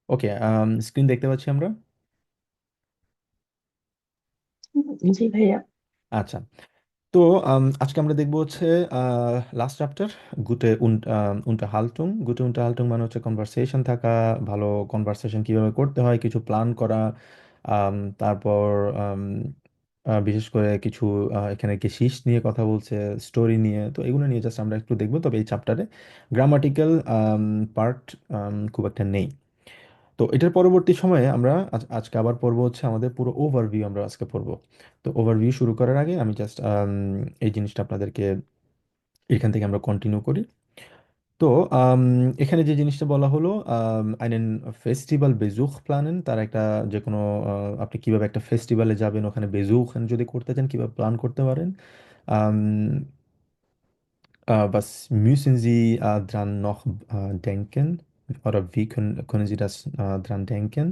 ওকে, screen দেখতে পাচ্ছি আমরা। জি ভাইয়া। আচ্ছা, তো আজকে আমরা দেখবো হচ্ছে লাস্ট চ্যাপ্টার, গুটে উনটা হালটুং মানে হচ্ছে কনভারসেশন থাকা, ভালো কনভারসেশন কিভাবে করতে হয়, কিছু প্ল্যান করা। তারপর বিশেষ করে কিছু এখানে গেসিস নিয়ে কথা বলছে, স্টোরি নিয়ে, তো এগুলো নিয়ে জাস্ট আমরা একটু দেখবো। তবে এই চ্যাপ্টারে গ্রামাটিক্যাল পার্ট খুব একটা নেই। তো এটার পরবর্তী সময়ে আমরা আজকে আবার পড়বো হচ্ছে আমাদের পুরো ওভারভিউ আমরা আজকে পড়বো। তো ওভারভিউ শুরু করার আগে আমি জাস্ট এই জিনিসটা আপনাদেরকে এখান থেকে আমরা কন্টিনিউ করি। তো আম, এখানে যে জিনিসটা বলা হলো, einen ফেস্টিভ্যাল বেজুখ প্ল্যানেন, তার একটা যে কোনো আপনি কিভাবে একটা ফেস্টিভ্যালে যাবেন, ওখানে বেজুখ যদি করতে চান কিভাবে প্ল্যান করতে পারেন। আম, was müssen Sie dran noch denken? Oder wie können Sie das dran denken?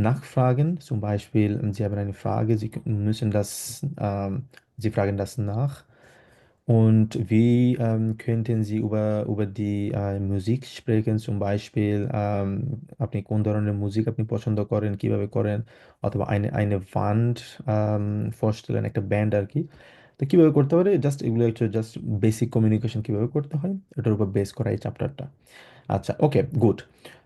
Nachfragen, zum Beispiel, Sie haben eine Frage, müssen Sie fragen das nach. Und wie könnten Sie über die Musik sprechen? Zum Beispiel, আপনি কোন ধরনের মুজিক আপনি পছন্দ করেন, কিভাবে করেন, অথবা eine Band vorstellen, একটা ব্যান্ড আর কি। তো কিভাবে করতে পারে, জাস্ট এগুলো হচ্ছে জাস্ট বেসিক কমিউনিকেশন কিভাবে করতে হয়, এটার উপর বেস করা এই চ্যাপ্টারটা। আচ্ছা, ওকে, গুড।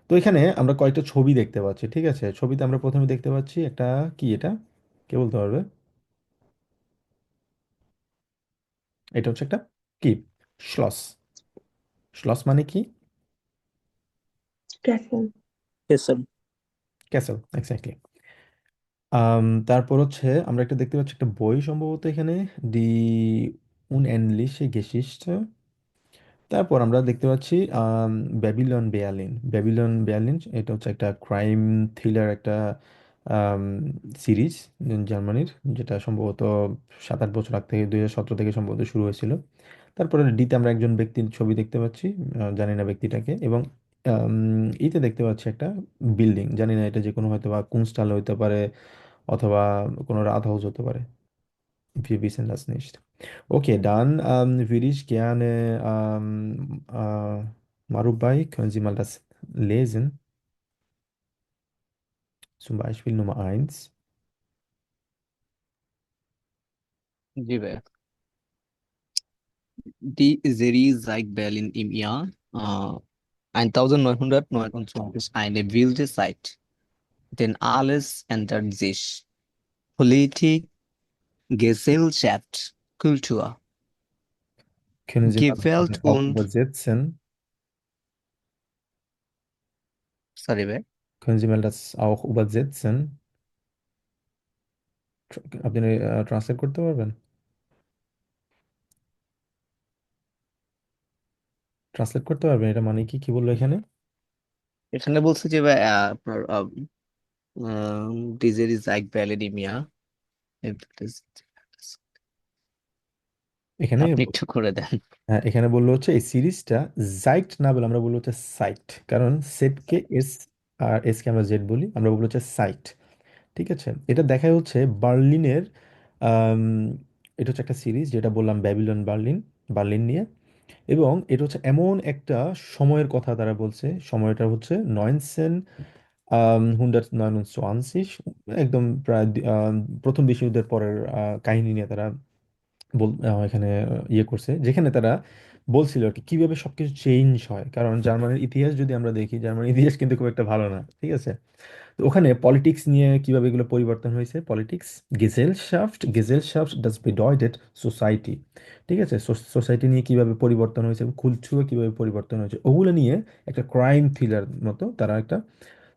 তো এখানে আমরা কয়েকটা ছবি দেখতে পাচ্ছি, ঠিক আছে? ছবিতে আমরা প্রথমে দেখতে পাচ্ছি একটা, কি এটা, কে বলতে পারবে? এটা হচ্ছে একটা কি, শ্লস। শ্লস মানে কি? Castle. Yes, sir. Castle, exactly. তারপর হচ্ছে আমরা একটা দেখতে পাচ্ছি একটা বই সম্ভবত এখানে, দি উনএনলিশে গেসিchte। তারপর আমরা দেখতে পাচ্ছি ব্যাবিলন বেয়ালিন, এটা হচ্ছে একটা ক্রাইম থ্রিলার, একটা সিরিজ জার্মানির, যেটা সম্ভবত 7-8 বছর আগ থেকে 2017 থেকে সম্ভবত শুরু হয়েছিল। তারপরে ডিতে আমরা একজন ব্যক্তির ছবি দেখতে পাচ্ছি, জানি না ব্যক্তিটাকে। এবং ইতে দেখতে পাচ্ছি একটা বিল্ডিং, জানি না এটা যে কোনো হয়তো বা কুনস্টাল হতে পারে, অথবা কোনো রাধ হাউস হতে পারে। Wir wissen das nicht. Okay, dann würde ich gerne, Marubai, können Sie mal das lesen? Zum Beispiel Nummer 1. জি ভাইয়া। Die Serie zeigt Berlin im Jahr 1929 eine wilde Zeit, denn alles ändert sich. Politik, Gesellschaft, Kultur, Können Sie mal das Gewalt bitte auch und, übersetzen? sorry ভাই, Können Sie mal das auch übersetzen? আপনি translate করতে পারবেন? Translate করতে পারবেন, এটা মানে কি, কি বললো এখানে? এখানে বলছে যে ভাই আপনার die Serie zeigt Berlin im Jahr। এখানে আপনি একটু করে দেন। হ্যাঁ, এখানে বললো হচ্ছে এই সিরিজটা জাইট না বলে আমরা বলবো হচ্ছে সাইট, কারণ সেটকে এস, আর এসকে আমরা জেড বলি, আমরা বলবো হচ্ছে সাইট। ঠিক আছে, এটা দেখায় হচ্ছে বার্লিনের, আম, এটা হচ্ছে একটা সিরিজ যেটা বললাম, বার্লিন নিয়ে। এবং এটা হচ্ছে এমন একটা সময়ের কথা তারা বলছে, সময়টা হচ্ছে 1929, একদম প্রায় প্রথম বিশ্বযুদ্ধের পরের কাহিনী নিয়ে তারা এখানে ইয়ে করছে, যেখানে তারা বলছিল আর কি কিভাবে সবকিছু চেঞ্জ হয়। কারণ জার্মানির ইতিহাস যদি আমরা দেখি, জার্মানির ইতিহাস কিন্তু খুব একটা ভালো না, ঠিক আছে? তো ওখানে পলিটিক্স নিয়ে কিভাবে এগুলো পরিবর্তন হয়েছে, পলিটিক্স, গেজেলশাফট das bedeutet সোসাইটি। ঠিক আছে, সোসাইটি নিয়ে কিভাবে পরিবর্তন হয়েছে, কুলচুর কিভাবে পরিবর্তন হয়েছে, ওগুলো নিয়ে একটা ক্রাইম থ্রিলার মতো তারা একটা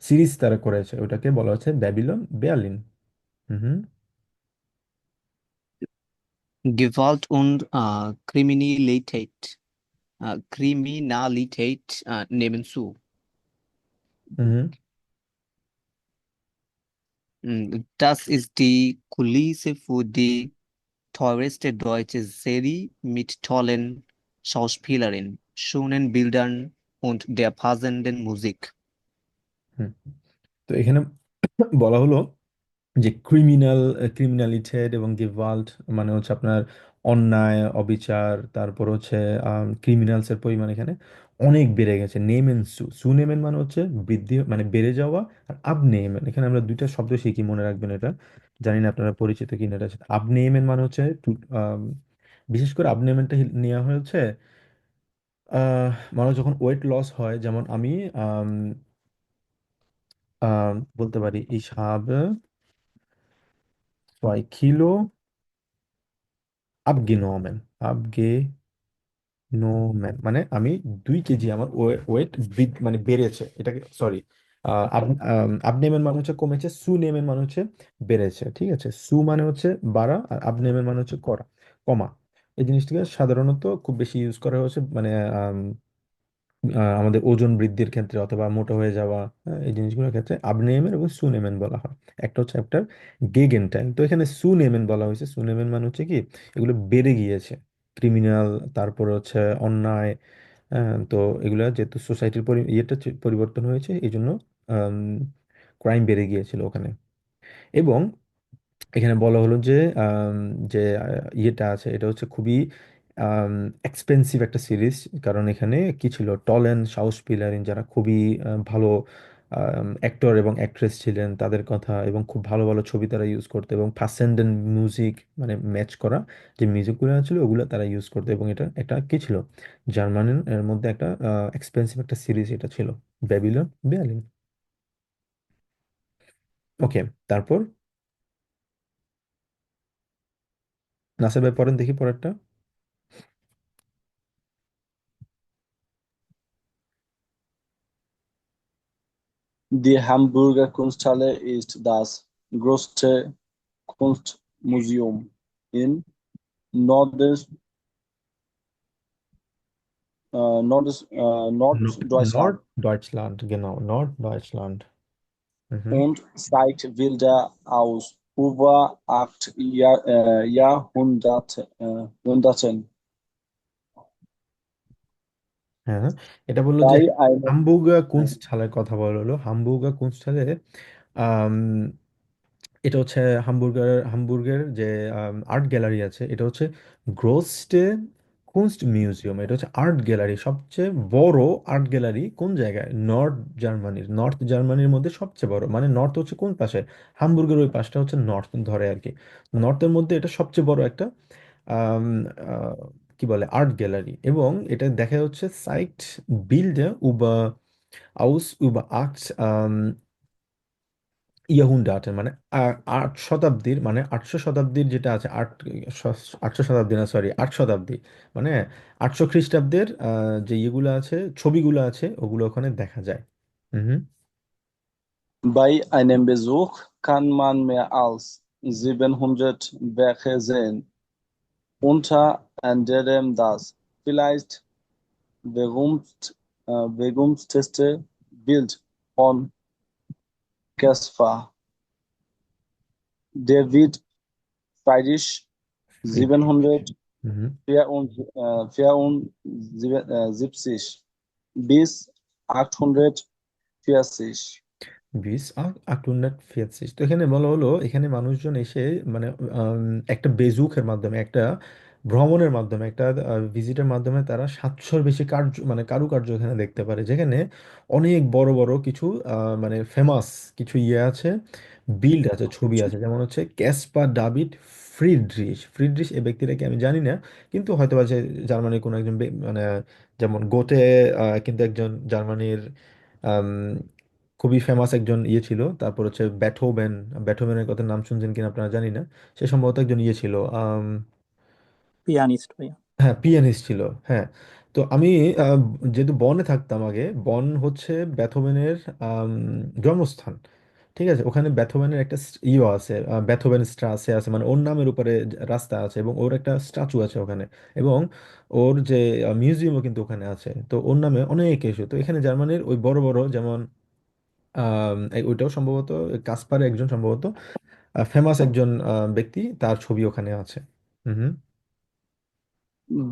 সিরিজ তারা করেছে, ওটাকে বলা হচ্ছে ব্যাবিলন বেয়ালিন। হুম হুম। Gewalt und Kriminalität nehmen zu. হুম হুম। Das ist die Kulisse für die teuerste deutsche Serie mit tollen Schauspielerinnen, schönen Bildern und der passenden Musik. হুম। তো এখানে বলা হলো যে ক্রিমিনালিটেড এবং গেভাল্ট মানে হচ্ছে আপনার অন্যায় অবিচার, তারপর হচ্ছে ক্রিমিনালস এর পরিমাণ এখানে অনেক বেড়ে গেছে। নেম এন্ড সু, সু নেমেন মানে হচ্ছে বৃদ্ধি মানে বেড়ে যাওয়া, আর আব নেমেন এখানে আমরা দুইটা শব্দ শিখি, মনে রাখবেন এটা, জানি না আপনারা পরিচিত কিনা এটার সাথে। আব নেমেন মানে হচ্ছে বিশেষ করে আব নেমেনটা নেওয়া হয়েছে মানুষ যখন ওয়েট লস হয়, যেমন আমি আম, বলতে পারি ich habe 2 Kilo abgenommen, মানে আমি 2 কেজি আমার ওয়েট মানে বেড়েছে, এটাকে সরি, আবনেমেন মানে হচ্ছে কমেছে, সু নেমেন মানে হচ্ছে বেড়েছে। ঠিক আছে, সু মানে হচ্ছে বাড়া, আর আবনেমেন মানে হচ্ছে কমা। এই জিনিসটাকে সাধারণত খুব বেশি ইউজ করা হচ্ছে মানে আমাদের ওজন বৃদ্ধির ক্ষেত্রে অথবা মোটা হয়ে যাওয়া, এই জিনিসগুলোর ক্ষেত্রে আবনেমেন এবং সুনেমেন বলা হয়। একটা হচ্ছে একটা গেগেন টাইম, তো এখানে সুনেমেন বলা হয়েছে। সুনেমেন মানে হচ্ছে কি, এগুলো বেড়ে গিয়েছে, ক্রিমিনাল, তারপরে হচ্ছে অন্যায়। তো এগুলা যেহেতু সোসাইটির পরিবর্তন হয়েছে, এই জন্য ক্রাইম বেড়ে গিয়েছিল ওখানে। এবং এখানে বলা হলো যে আম, যে ইয়েটা আছে, এটা হচ্ছে খুবই এক্সপেন্সিভ একটা সিরিজ। কারণ এখানে কি ছিল, টলেন শাউসপিলারিন যারা খুবই ভালো অ্যাক্টর এবং অ্যাক্ট্রেস ছিলেন তাদের কথা, এবং খুব ভালো ভালো ছবি তারা ইউজ করতো, এবং ফাসেন্ডেন মিউজিক মানে ম্যাচ করা যে মিউজিকগুলো ছিল ওগুলো তারা ইউজ করতো। এবং এটা একটা কি ছিল, জার্মানির এর মধ্যে একটা এক্সপেন্সিভ একটা সিরিজ এটা ছিল, ব্যাবিলন বেয়ালিন। ওকে, তারপর নাসের ভাই পড়েন দেখি পরেরটা। Die Hamburger Kunsthalle ist das größte Kunstmuseum in Nordest, Norddeutschland Norddeutschland, genau, Norddeutschland. Mhm. und zeigt Bilder aus über 8 Jahrhunderten. হ্যাঁ, হ্যাঁ। এটা বললো যে Bei einem, হামবুর্গার äh, কুনস্টহালের কথা বলা হলো। হামবুর্গার কুনস্টহালে আম, এটা হচ্ছে হামবুর্গের যে আর্ট গ্যালারি আছে, এটা হচ্ছে গ্রোসটে কুনস্ট মিউজিয়াম। এটা হচ্ছে আর্ট গ্যালারি, সবচেয়ে বড় আর্ট গ্যালারি কোন জায়গায়, নর্থ জার্মানির মধ্যে সবচেয়ে বড়। মানে নর্থ হচ্ছে কোন পাশে, হামবুর্গের ওই পাশটা হচ্ছে নর্থ ধরে আর কি। নর্থের মধ্যে এটা সবচেয়ে বড় একটা আম, আহ, কি বলে আর্ট গ্যালারি। এবং এটা দেখা হচ্ছে সাইট বিল্ডে উবা über 8 Jahrhunderte, মানে 8 শতাব্দীর, মানে 800 শতাব্দীর যেটা আছে, 800 শতাব্দী না, সরি, 8 শতাব্দী, মানে 800 খ্রিস্টাব্দের যে ইয়েগুলো আছে, ছবিগুলো আছে, ওগুলো ওখানে দেখা যায়। হুম। bei einem Besuch kann man mehr als 700 Werke sehen, unter anderem das vielleicht berühmteste Bild von Caspar David Friedrich Friedrich. হুম। 774 bis 840. বিশ 840। তো এখানে বলা হলো, এখানে মানুষজন এসে মানে একটা বেজুকের মাধ্যমে, একটা ভ্রমণের মাধ্যমে, একটা ভিজিটের মাধ্যমে তারা 700-র বেশি মানে কারুকার্য এখানে দেখতে পারে, যেখানে অনেক বড় বড় কিছু মানে ফেমাস কিছু ইয়ে আছে, বিল্ড আছে, ছবি আছে। যেমন হচ্ছে ক্যাসপার ডাভিড ফ্রিডরিশ এই ব্যক্তিটাকে আমি জানি না, কিন্তু হয়তো বা যে জার্মানির কোনো একজন মানে যেমন গোটে কিন্তু একজন জার্মানির আম, খুবই ফেমাস একজন ইয়ে ছিল। তারপর হচ্ছে ব্যাথোভেনের কথা নাম শুনছেন কিনা আপনারা জানি না। সে সম্ভবত একজন ইয়ে ছিল, পিয়ানিস্ট ভাইয়া। হ্যাঁ পিয়ানিস্ট ছিল। হ্যাঁ, তো আমি আহ, যেহেতু বনে থাকতাম আগে, বন হচ্ছে বেথোভেনের আম, জন্মস্থান। ঠিক আছে, ওখানে বেথোভেনের একটা ইয়ে আছে, বেথোভেন স্ট্রাসে আছে, মানে ওর নামের উপরে রাস্তা আছে, এবং ওর একটা স্ট্যাচু আছে ওখানে। এবং ওর যে মিউজিয়ামও কিন্তু ওখানে আছে, তো ওর নামে অনেক কিছু। তো এখানে জার্মানির ওই বড় বড় যেমন ওইটাও সম্ভবত কাসপার একজন সম্ভবত ফেমাস একজন ব্যক্তি, তার ছবি ওখানে আছে। হুম।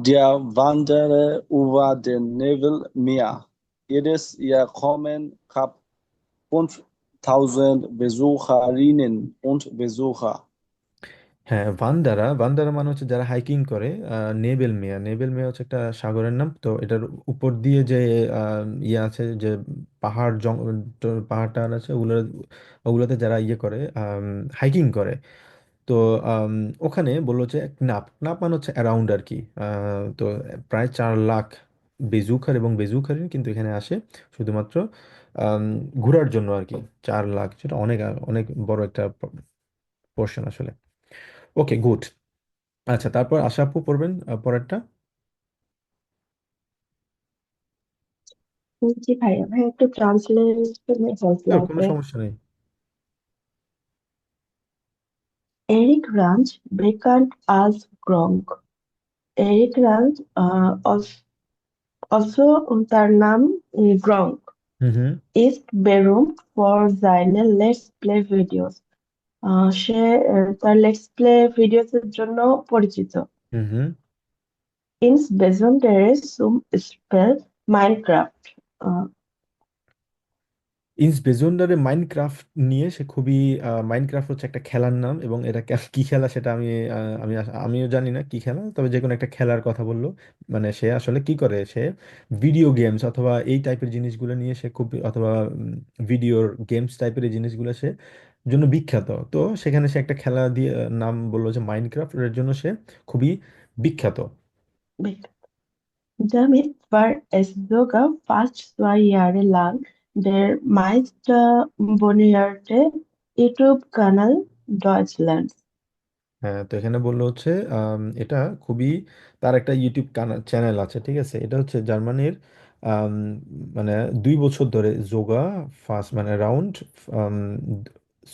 Der Wanderer über den Nebelmeer. Jedes Jahr kommen knapp 5000 Besucherinnen und Besucher. হ্যাঁ, ভান্ডারা ভান্ডারা মানে হচ্ছে যারা হাইকিং করে। নেবেল মেয়া হচ্ছে একটা সাগরের নাম। তো এটার উপর দিয়ে যে ইয়ে আছে, যে পাহাড় টাহাড় আছে, ওগুলোতে যারা ইয়ে করে, হাইকিং করে। তো আম, ওখানে বললো যে ক্নাপ ক্নাপ মানে হচ্ছে অ্যারাউন্ড আর কি। তো প্রায় 4 লাখ বেজুখার এবং বেজুখারিন কিন্তু এখানে আসে শুধুমাত্র আম, ঘোরার জন্য আর কি। 4 লাখ, যেটা অনেক অনেক বড় একটা পোর্শন আসলে। ওকে, গুড। আচ্ছা, তারপর আশা আপু পড়বেন পরেরটা। জি ভাইয়া, ভাইয়া একটু ট্রান্সলেশনে হেল্প কোনো লাগবে। সমস্যা নেই। Erik Ranch bekannt als Gronk. Erik Ranch, also unter Namen Gronk, হুম হুম ist berühmt für seine Let's Play Videos. সে তার লেটস প্লে ভিডিওসের জন্য পরিচিত। হুম হুম Insbesondere zum Spiel Minecraft. ইন্সবেজন্ডারে মাইনক্রাফট নিয়ে সে খুবই, মাইনক্রাফট হচ্ছে একটা খেলার নাম, এবং এটা কি খেলা সেটা আমিও জানি না কি খেলা, তবে যে কোনো একটা খেলার কথা বললো। মানে সে আসলে কি করে, সে ভিডিও গেমস অথবা এই টাইপের জিনিসগুলো নিয়ে সে খুব, অথবা ভিডিওর গেমস টাইপের এই জিনিসগুলো সে জন্য বিখ্যাত। তো সেখানে সে একটা খেলা দিয়ে নাম বললো যে মাইনক্রাফট, এর জন্য সে খুবই বিখ্যাত। Damit war es sogar fast 2 Jahre lang der meistabonnierte YouTube-Kanal Deutschlands. হ্যাঁ, তো এখানে বললো হচ্ছে এটা খুবই, তার একটা ইউটিউব চ্যানেল আছে, ঠিক আছে। এটা হচ্ছে জার্মানির, আম, মানে 2 বছর ধরে যোগা ফাস্ট মানে রাউন্ড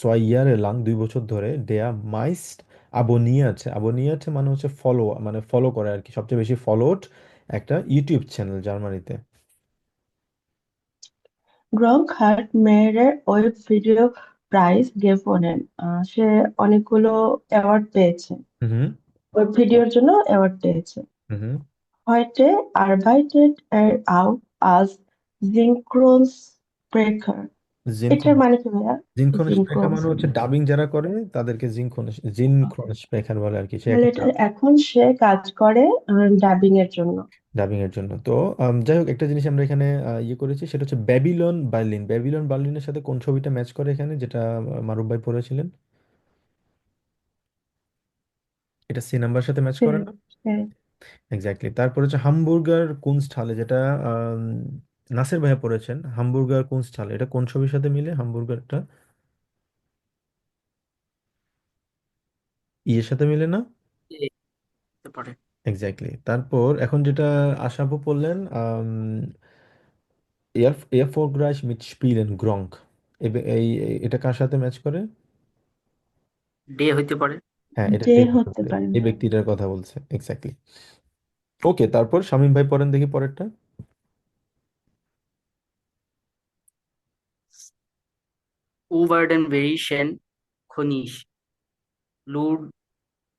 2 ইয়ারে লাং, 2 বছর ধরে দেয়া মাইস্ট আবনিয়ে আছে মানে হচ্ছে ফলো, মানে ফলো করে আর কি, সবচেয়ে বেশি ফলোড একটা ইউটিউব চ্যানেল জার্মানিতে। Gronk hat mehrere web-video-prize gewonnen. সে অনেকগুলো অ্যাওয়ার্ড পেয়েছে, হুম ওয়েব ভিডিওর জন্য অ্যাওয়ার্ড পেয়েছে। হুম Heute arbeitet er auch als Synchronsprecher. জিনখন এটার মানে কি ভাইয়া? জিনখন স্প্রেখার জিনক্রোন মানে হচ্ছে ডাবিং যারা করে তাদেরকে জিনখন স্প্রেখার বলে আর কি। সে তাহলে এখন এটা এখন সে কাজ করে ডাবিং এর জন্য। ডাবিং এর জন্য। তো যাই হোক, একটা জিনিস আমরা এখানে ইয়ে করেছি, সেটা হচ্ছে ব্যাবিলন বার্লিনের সাথে কোন ছবিটা ম্যাচ করে এখানে, যেটা মারুফ ভাই পড়েছিলেন? এটা সি নাম্বার সাথে ম্যাচ করে হ্যাঁ, না? হ্যাঁ। এক্স্যাক্টলি। তারপর হচ্ছে হামবুর্গার কুনস্টহালে, যেটা আম, নাসির ভাইয়া পড়েছেন। হামবুর্গার কুনস্টহালে এটা কোন ছবির সাথে মিলে, হামবুর্গারটা ইয়ের সাথে মিলে না? এ হতে পারে। এক্স্যাক্টলি। তারপর এখন যেটা আশাবু বললেন, এরফোগ্রাইশ মিট স্পিলেন গ্রঙ্ক, এটা কার সাথে ম্যাচ করে? ডে হইতে পারে। হ্যাঁ, এটা যে ডে হতে হতে পারে, পারে এই ভাইয়া। ব্যক্তিটার কথা বলছে এক্স্যাক্টলি। ওকে, তারপর শামীম ভাই পড়েন দেখি পরেরটা। Werden König Lud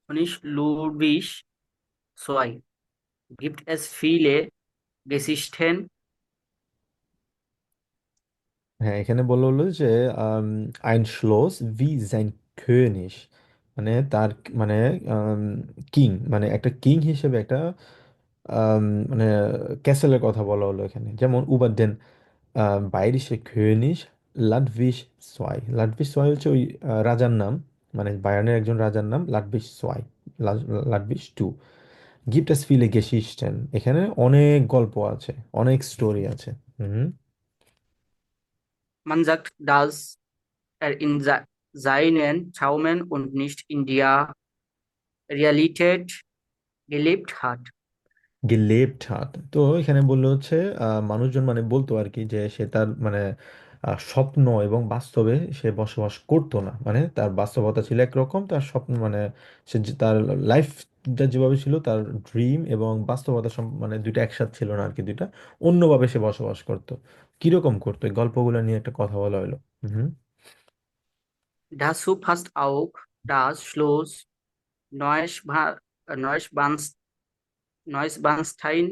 König Ludwig II gibt es viele Geschichten. হ্যাঁ, এখানে বললো হলো যে আইন শ্লোস ভি sein König, মানে তার, মানে কিং, মানে একটা কিং হিসেবে একটা মানে ক্যাসেলের কথা বলা হলো এখানে। যেমন উবার দেন বায়ারিশে König লাডভিশ সোয়াই হচ্ছে ওই রাজার নাম, মানে বায়ার্নের একজন রাজার নাম লাডভিশ লাডভিশ 2। গিফট আস ফিলে গেসিস্টেন, এখানে অনেক গল্প আছে, অনেক স্টোরি আছে। হুম Man sagt, dass in seinen Träumen und nicht in der Realität gelebt hat. গেলেপ্ট হাট, তো এখানে বললো হচ্ছে মানুষজন মানে বলতো আর কি যে সে তার মানে স্বপ্ন এবং বাস্তবে সে বসবাস করতো না, মানে তার বাস্তবতা ছিল একরকম, তার স্বপ্ন মানে তার লাইফটা যেভাবে ছিল, তার ড্রিম এবং বাস্তবতা মানে দুইটা একসাথে ছিল না আর কি, দুইটা অন্যভাবে সে বসবাস করতো। কিরকম করতো, এই গল্পগুলো নিয়ে একটা কথা বলা হলো। হুম Dazu passt auch das Schloss Neuschwanstein, Neuschwanstein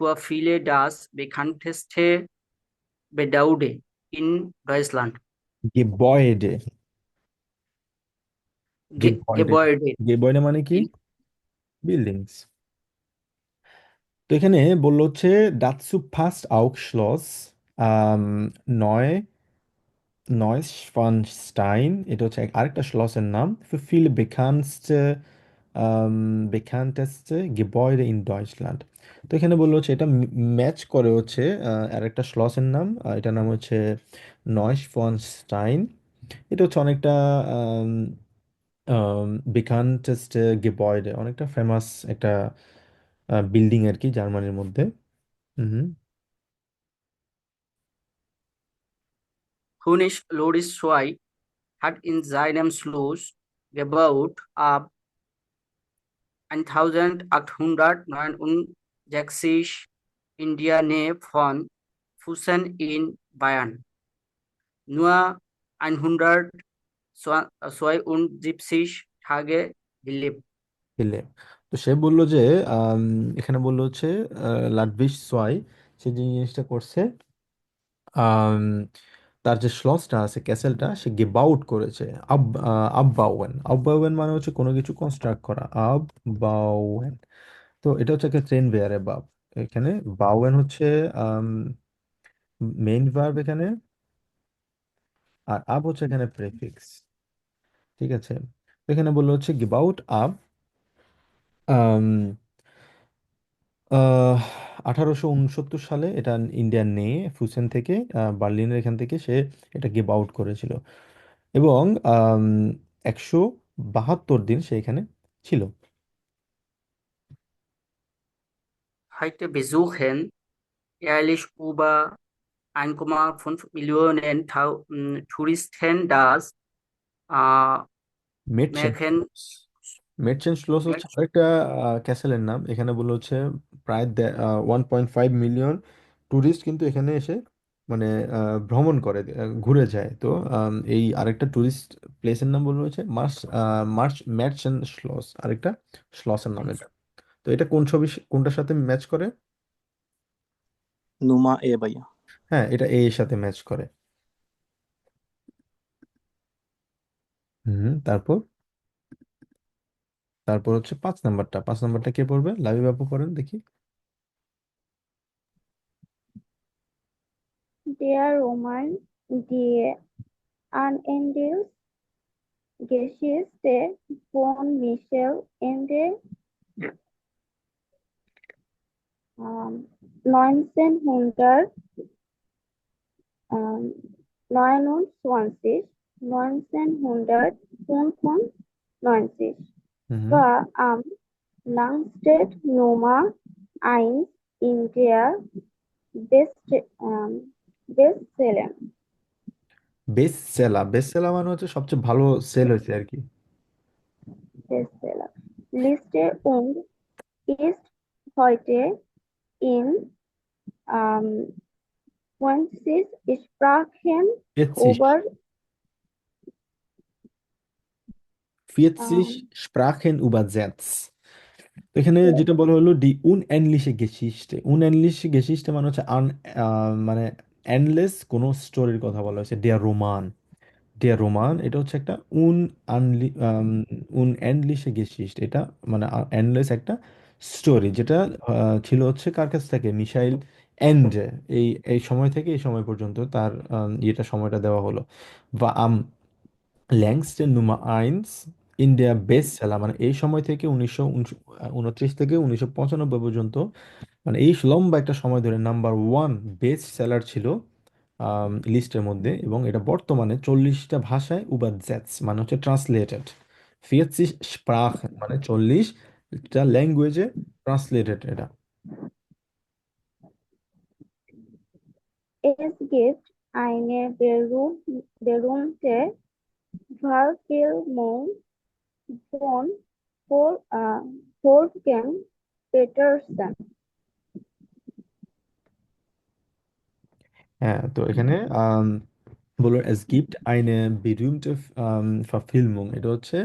für viele das bekannteste Gebäude in Deutschland. গেবয়েডে গেবয়ডে। Gebäude. গেবয়ডে মানে কি? In buildings. তো এখানে বললো হচ্ছে দাৎসু ফাস্ট আউক শ্লস নয় নয়শভানস্টাইন, এটা হচ্ছে আরেকটা শ্লসের নাম। für viele bekannteste Gebäude in Deutschland। তো এখানে বললো হচ্ছে এটা ম্যাচ করে হচ্ছে আরেকটা শ্লসের নাম, এটার নাম হচ্ছে নয়শভানস্টাইন। এটা হচ্ছে অনেকটা bekannteste Gebäude, অনেকটা ফেমাস একটা বিল্ডিং আর কি জার্মানির মধ্যে। হুম। König Loris II hat in seinem Schloss gebaut ab 1869 in der Nähe von Füssen in Bayern. Nur 172 Tage gelebt. পেলে। তো সে বলল যে আম, এখানে বললো হচ্ছে লাডভিস সোয়াই সে যে জিনিসটা করছে, আম, তার যে শ্লসটা আছে ক্যাসেলটা সে গেবাউট করেছে। আববাওয়েন, আববাওয়েন মানে হচ্ছে কোনো কিছু কনস্ট্রাক্ট করা, আববাওয়েন। তো এটা হচ্ছে একটা ট্রেন বেয়ারে বাব। এখানে বাওয়েন হচ্ছে মেইন ভার্ব এখানে, আর আব হচ্ছে এখানে প্রেফিক্স। ঠিক আছে, তো এখানে বললো হচ্ছে গিবাউট আব 1869 সালে এটা ইন্ডিয়ান নিয়ে ফুসেন থেকে বার্লিনের এখান থেকে সে এটা গিভ আউট করেছিল, এবং 172 দিন সে এখানে ছিল। Heute besuchen jährlich über 1,5 Millionen Touristen das äh, মেডচেন Märchen. মেডচেন শ্লোস হচ্ছে আরেকটা ক্যাসেলের নাম। এখানে বলা হচ্ছে প্রায় 1.5 মিলিয়ন টুরিস্ট কিন্তু এখানে এসে মানে ভ্রমণ করে, ঘুরে যায়। তো এই আরেকটা টুরিস্ট প্লেসের নাম বলা হয়েছে মার্চ মেডচেন শ্লস, আরেকটা শ্লসের নাম এটা। তো এটা কোন ছবি কোনটার সাথে ম্যাচ করে? নুমা এ ভাইয়া। হ্যাঁ, এটা এ এর সাথে ম্যাচ করে। হুম। তারপর তারপর হচ্ছে 5 নাম্বারটা, 5 নাম্বারটা কে পড়বে? লাভি বাপু পড়েন দেখি। Der Roman Die unendliche Geschichte von Michel Ende 1929 1995 হুম। war am Langstedt Nummer 1 in der Bestseller. Bestseller মানে হচ্ছে সবচেয়ে ভালো সেল হয়েছে আর কি। Bestseller Liste und ist heute in 20 Sprachen 40 über 40 Sprachen übersetzt। তো এখানে যেটা বলা হলো ডি উনএনলিশে গেসিস্টে, উনএনলিশে গেসিস্টে মানে হচ্ছে মানে এন্ডলেস কোনো স্টোরির কথা বলা হয়েছে। ডিয়ার রোমান, ডিয়ার রোমান এটা হচ্ছে একটা উনএনলিশে গেসিস্ট, এটা মানে এন্ডলেস একটা স্টোরি, যেটা ছিল হচ্ছে কার কাছ থেকে? মিশাইল এন্ডে। এই এই সময় থেকে এই সময় পর্যন্ত তার ইয়েটা সময়টা দেওয়া হলো। বা ল্যাংস্টে নুমা আইনস ইন্ডিয়া বেস্ট সেলার মানে এই সময় থেকে 1929 থেকে 1995 পর্যন্ত, মানে এই লম্বা একটা সময় ধরে নাম্বার 1 বেস্ট সেলার ছিল লিস্টের মধ্যে। এবং এটা বর্তমানে 40টা ভাষায় উবারজেটস মানে হচ্ছে ট্রান্সলেটেড। 40 স্প্রাখ মানে 40টা ল্যাঙ্গুয়েজে ট্রান্সলেটেড এটা। Es gibt eine berühmte Verfilmung von Wolfgang Petersen. হ্যাঁ, তো এখানে বলো es gibt eine berühmte Verfilmung, এটা হচ্ছে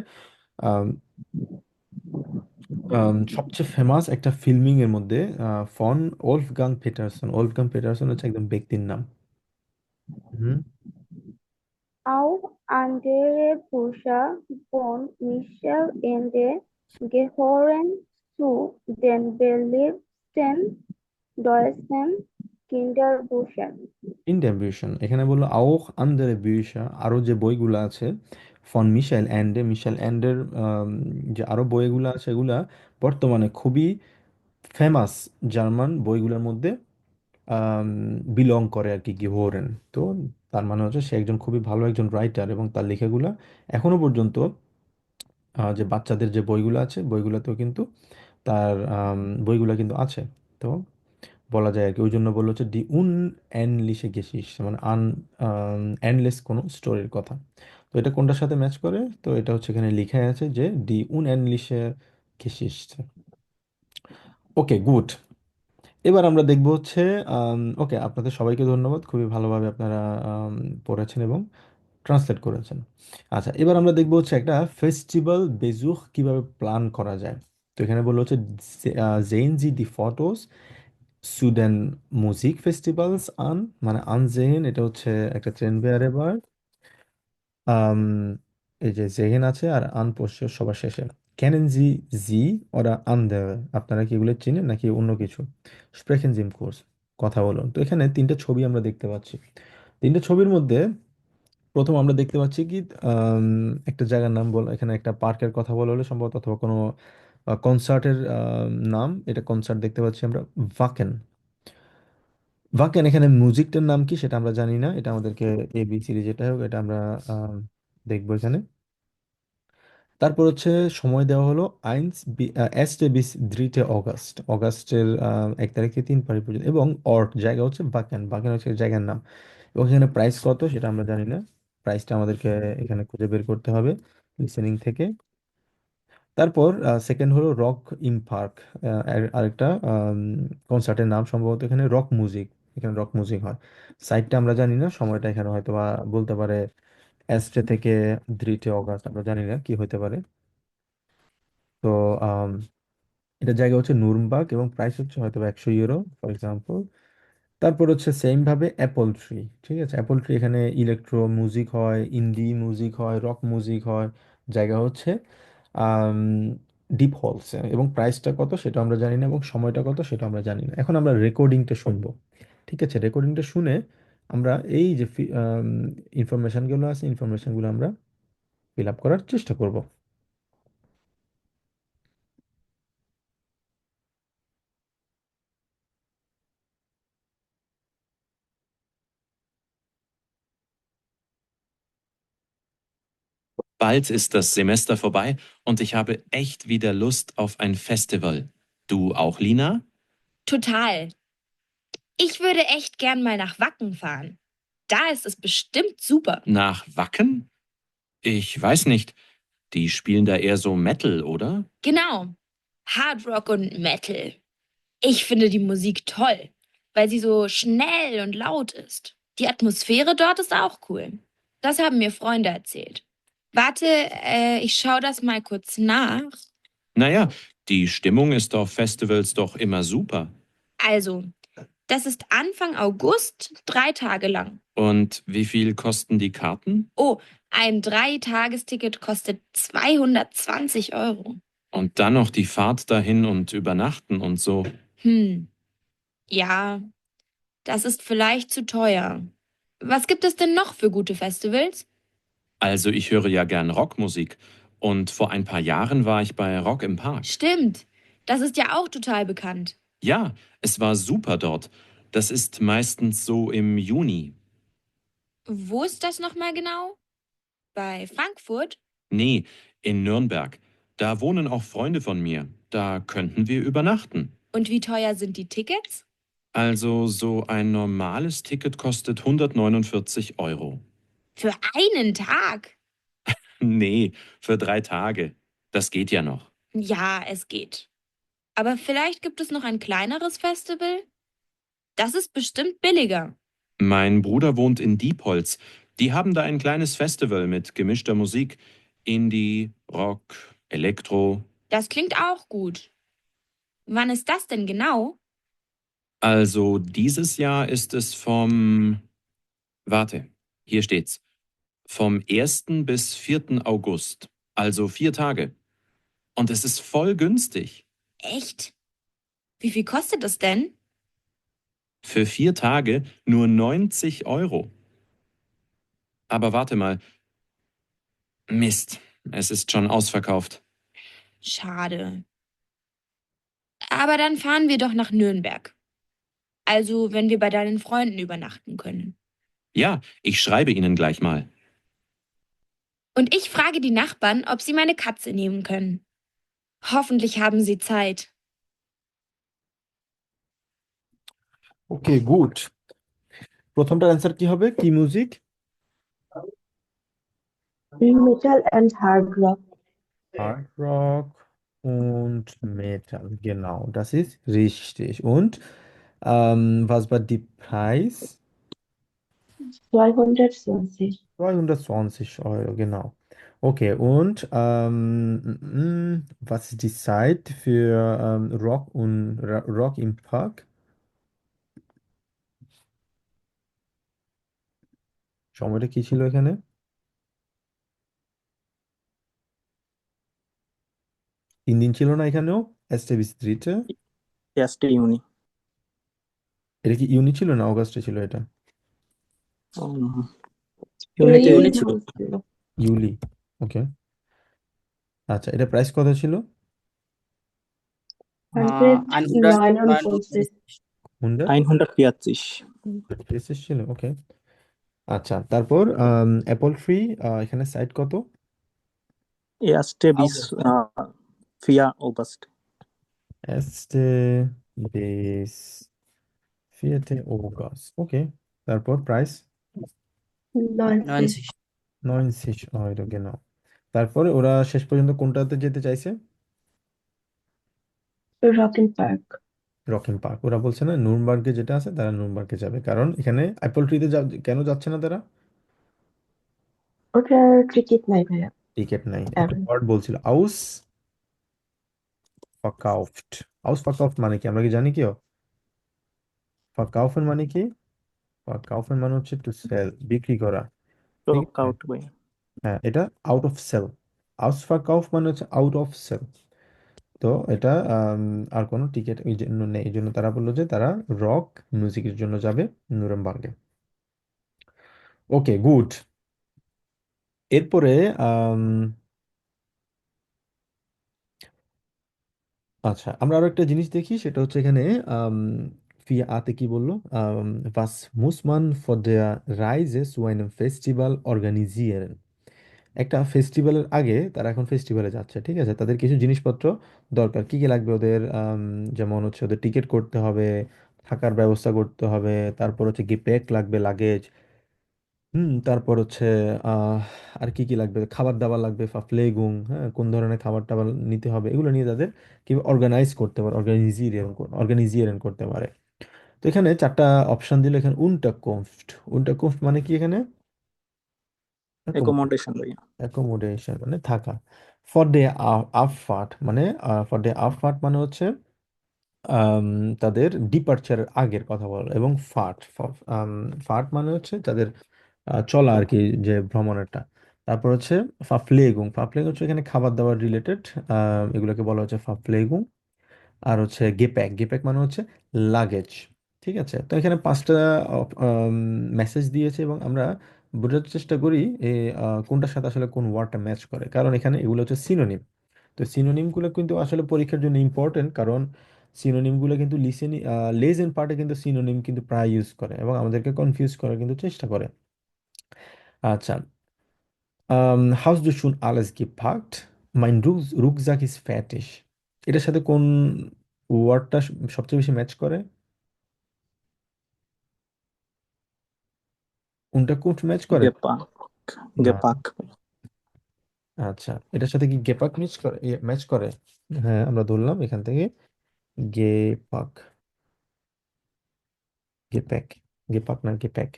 আম, সবচেয়ে ফেমাস একটা ফিল্মিং এর মধ্যে ফন ওলফগাং পেটারসন। ওলফগাং পেটারসন হচ্ছে একদম ব্যক্তির নাম। হুম। Auch Andere Bücher von Michel Ende gehören zu den beliebtesten deutschen Kinderbüchern. In the Büchern এখানে বললো auch andere Bücher, আরো যে বইগুলো আছে ফন মিশেল অ্যান্ডে, মিশেল অ্যান্ডের যে আরো বইগুলো আছে এগুলা বর্তমানে খুবই ফেমাস জার্মান বইগুলোর মধ্যে বিলং করে আর কি, গিভোরেন। তো তার মানে হচ্ছে সে একজন খুবই ভালো একজন রাইটার এবং তার লেখাগুলা এখনো পর্যন্ত যে বাচ্চাদের যে বইগুলো আছে বইগুলোতেও কিন্তু তার বইগুলো কিন্তু আছে। তো বলা যায় আর কি, ওই জন্য বললো হচ্ছে ডি উন এনলিশে গেসিস, মানে এন্ডলেস কোনো স্টোরির কথা। তো এটা কোনটার সাথে ম্যাচ করে? তো এটা হচ্ছে এখানে লিখে আছে যে ডি উন এনলিশে গেসিস। ওকে, গুড। এবার আমরা দেখব হচ্ছে ওকে, আপনাদের সবাইকে ধন্যবাদ, খুবই ভালোভাবে আপনারা পড়েছেন এবং ট্রান্সলেট করেছেন। আচ্ছা, এবার আমরা দেখব হচ্ছে একটা ফেস্টিভ্যাল বেজুখ কিভাবে প্ল্যান করা যায়। তো এখানে বললো হচ্ছে sehen Sie die Fotos zu den Musikfestivals an, মানে আনজেহেন এটা হচ্ছে একটা ট্রেন বেয়ারেবার, আম, এই যে জেহেন আছে আর আন পোষ্য সবার শেষে। কেনেন জি জি ওরা আন্দার, আপনারা কি এগুলো চিনেন নাকি অন্য কিছু? স্প্রেকেন জিম কোর্স, কথা বলুন। তো এখানে তিনটা ছবি আমরা দেখতে পাচ্ছি। তিনটা ছবির মধ্যে প্রথম আমরা দেখতে পাচ্ছি কি আম, একটা জায়গার নাম বল, এখানে একটা পার্কের কথা বলা হলে সম্ভবত, অথবা কোনো কনসার্টের নাম। এটা কনসার্ট দেখতে পাচ্ছি আমরা, ভাকেন। ভাকেন, এখানে মিউজিকটার নাম কি সেটা আমরা জানি না, এটা আমাদেরকে এবিসিডি যেটা হোক এটা আমরা আম, দেখবো এখানে। তারপর হচ্ছে সময় দেওয়া হলো এস্টে বিস দ্রিটে অগাস্ট, অগাস্টের 1 তারিখ থেকে 3 তারিখ পর্যন্ত, এবং অর্ট জায়গা হচ্ছে বাকেন, বাকেন হচ্ছে জায়গার নাম। এবং এখানে প্রাইস কত সেটা আমরা জানি না, প্রাইসটা আমাদেরকে এখানে খুঁজে বের করতে হবে লিসেনিং থেকে। তারপর সেকেন্ড হলো রক ইম পার্ক, আরেকটা কনসার্টের নাম সম্ভবত এখানে রক মিউজিক, এখানে রক মিউজিক হয়। সাইটটা আমরা জানি না, সময়টা এখানে হয়তো বা বলতে পারে এস্টে থেকে দ্রিটে অগাস্ট, আমরা জানি না কি হতে পারে। তো আম, এটা জায়গা হচ্ছে নুরনবার্গ এবং প্রাইস হচ্ছে হয়তো বা 100 ইউরো ফর এক্সাম্পল। তারপর হচ্ছে সেম ভাবে অ্যাপল ট্রি, ঠিক আছে, অ্যাপল ট্রি এখানে ইলেকট্রো মিউজিক হয়, ইন্ডি মিউজিক হয়, রক মিউজিক হয়। জায়গা হচ্ছে আম, ডিপ হলসে, এবং প্রাইসটা কত সেটা আমরা জানি না এবং সময়টা কত সেটা আমরা জানি না। এখন আমরা রেকর্ডিংটা শুনবো, ঠিক আছে? রেকর্ডিংটা শুনে আমরা এই যে ইনফরমেশনগুলো আছে ইনফরমেশনগুলো আমরা ফিল আপ করার চেষ্টা করব। Bald ist das Semester vorbei und ich habe echt wieder Lust auf ein Festival. Du auch, Lina? Total. Ich würde echt gern mal nach Wacken fahren. Da ist es bestimmt super. Nach Wacken? Ich weiß nicht. Die spielen da eher so Metal, oder? Genau. Hard Rock und Metal. Ich finde die Musik toll, weil sie so schnell und laut ist. Die Atmosphäre dort ist auch cool. Das haben mir Freunde erzählt. Warte, ich schaue das mal kurz nach. Naja, die Stimmung ist auf Festivals doch immer super. Also, das ist Anfang August, 3 Tage lang. Und wie viel kosten die Karten? Oh, ein 3-Tagesticket kostet 220 Euro. Und dann noch die Fahrt dahin und übernachten und so. Ja, das ist vielleicht zu teuer. Was gibt es denn noch für gute Festivals? Also ich höre ja gern Rockmusik. Und vor ein paar Jahren war ich bei Rock im Park. Stimmt, das ist ja auch total bekannt. Ja, es war super dort. Das ist meistens so im Juni. Wo ist das nochmal genau? Bei Frankfurt? Nee, in Nürnberg. Da wohnen auch Freunde von mir. Da könnten wir übernachten. Und wie teuer sind die Tickets? Also so ein normales Ticket kostet 149 Euro. Für einen Tag? Nee, für 3 Tage. Das geht ja noch. Ja, es geht. Aber vielleicht gibt es noch ein kleineres Festival? Das ist bestimmt billiger. Mein Bruder wohnt in Diepholz. Die haben da ein kleines Festival mit gemischter Musik. Indie, Rock, Elektro. Das klingt auch gut. Wann ist das denn genau? Also dieses Jahr ist es vom... Warte, hier steht's. vom 1. bis 4. August, also 4 Tage. Und es ist voll günstig. Echt? Wie viel kostet das denn? Für 4 Tage nur 90 Euro. Aber warte mal. Mist, es ist schon ausverkauft. Schade. Aber dann fahren wir doch nach Nürnberg. Also, wenn wir bei deinen Freunden übernachten können. Ja, ich schreibe Ihnen gleich mal. Und ich frage die Nachbarn, ob sie meine Katze nehmen können. Hoffentlich haben sie Zeit. Okay, good. প্রথমটার answer কি হবে? কি music? Metal and Hard Rock. Hard Rock und Metal. Genau, das ist richtig. Und was war die Preis? 220. 220 Euro, genau. Okay, und was ist die Zeit für Rock im Park? সময়টা কি ছিল এখানে? 3 দিন ছিল না এখানেও? এসটে বিস্তৃতে। 1. Juni. এটা কি ইউনি ছিল না অগাস্টে ছিল এটা? Um, এই Unity ইউনিট ছিল। ছিল। ইউলি। ওকে, আচ্ছা, এটা প্রাইস কত ছিল? 149. 100 140. ছিল, ওকে। আচ্ছা, তারপর অ্যাপল ফ্রি এখানে সাইট কত? 1. bis 4. August. এসটে বিস 4. August, ওকে। তারপর প্রাইস 90. 90 Euro, genau। তারপরে ওরা শেষ পর্যন্ত কোনটাতে যেতে চাইছে? Rock in Park. Rocking park. ওরা বলছে না নুরনবার্গে যেটা আছে তারা নুরনবার্গে যাবে, কারণ এখানে অ্যাপল ট্রিতে কেন যাচ্ছে না তারা? ওটার টিকিট নাই ভাইয়া। টিকিট নাই। একটা এখন ওয়ার্ড বলছিল, আউস ফাকাউফট। আউস ফাকাউফট মানে কি আমরা কি জানি কেউ? ফাকাউফের মানে কি? ফাকাউফের মানে হচ্ছে টু সেল, বিক্রি করা। ঠিক Stock আছে, out by. হ্যাঁ, এটা আউট অফ সেল। আউস ফাকাউফ মানে হচ্ছে আউট অফ সেল। তো এটা আর কোনো টিকিট এই জন্য নেই, এই জন্য তারা বললো যে তারা রক মিউজিকের জন্য যাবে নুরেমবার্গে। ওকে, গুড। এরপরে আচ্ছা, আমরা আরো একটা জিনিস দেখি, সেটা হচ্ছে এখানে আম, ফিয়া আতে কি বললো? was muss man vor der Reise zu einem Festival organisieren? একটা ফেস্টিভ্যালের আগে তারা এখন ফেস্টিভ্যালে যাচ্ছে, ঠিক আছে? তাদের কিছু জিনিসপত্র দরকার। কি কি লাগবে ওদের? যেমন হচ্ছে ওদের টিকিট করতে হবে, থাকার ব্যবস্থা করতে হবে, তারপর হচ্ছে গিপ্যাক লাগবে, লাগেজ। তারপর হচ্ছে আহ আর কি কি লাগবে? খাবার দাবার লাগবে, ফাফলেগুং, হ্যাঁ, কোন ধরনের খাবার টাবার নিতে হবে, এগুলো নিয়ে তাদের কিভাবে অর্গানাইজ করতে পারে, অর্গানাইজিয়ারেন করতে পারে। তো এখানে 4টা অপশন দিল। এখানে উনটাকুম্ফট। উনটাকুম্ফট মানে কি এখানে? Accommodation by. অ্যাকোমোডেশন মানে থাকা। ফর ডে আফার্ট মানে ফর ডে আফার্ট মানে হচ্ছে আম, তাদের ডিপার্চারের আগের কথা বলো। এবং ফার্ট মানে হচ্ছে তাদের চলা আর কি, যে ভ্রমণেরটা। তারপর হচ্ছে ফাফলেগুং। ফাফলেগুং হচ্ছে এখানে খাবার দাবার রিলেটেড, এগুলোকে বলা হচ্ছে ফাফলেগুং। আর হচ্ছে গেপ্যাক। গেপ্যাক মানে হচ্ছে লাগেজ। ঠিক আছে, তো এখানে 5টা মেসেজ দিয়েছে এবং আমরা বোঝার চেষ্টা করি কোনটার সাথে আসলে কোন ওয়ার্ডটা ম্যাচ করে, কারণ এখানে এগুলো হচ্ছে সিনোনিম। তো সিনোনিমগুলো কিন্তু আসলে পরীক্ষার জন্য ইম্পর্টেন্ট, কারণ সিনোনিমগুলো কিন্তু লেজ এন্ড পার্টে কিন্তু সিনোনিম কিন্তু প্রায় ইউজ করে এবং আমাদেরকে কনফিউজ করার কিন্তু চেষ্টা করে। আচ্ছা, Hast du schon alles gepackt? Mein Rucksack ist fertig। এটার সাথে কোন ওয়ার্ডটা সবচেয়ে বেশি ম্যাচ করে? কোনটা কোট ম্যাচ করে? Gepack. না। Gepack. আচ্ছা, এটার সাথে কি গেপাক ম্যাচ করে? ম্যাচ করে। হ্যাঁ, আমরা ধরলাম এখান থেকে গেপাক, গেপ্যাক, গেপাক না গেপ্যাক।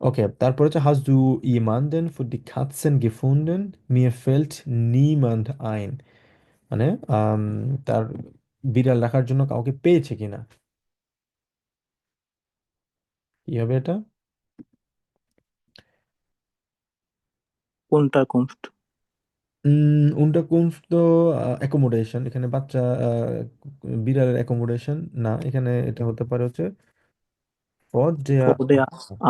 ওকে, তারপর হচ্ছে Hast du jemanden für die Katzen gefunden? Mir fällt niemand ein। মানে তার বিড়াল রাখার জন্য কাউকে পেয়েছে কিনা। কি হবে এটা? Unterkunft. unterkunft তো অ্যাকোমোডেশন, এখানে বাচ্চা বিড়ালের অ্যাকোমোডেশন না, এখানে এটা হতে পারে হচ্ছে for their, Vor der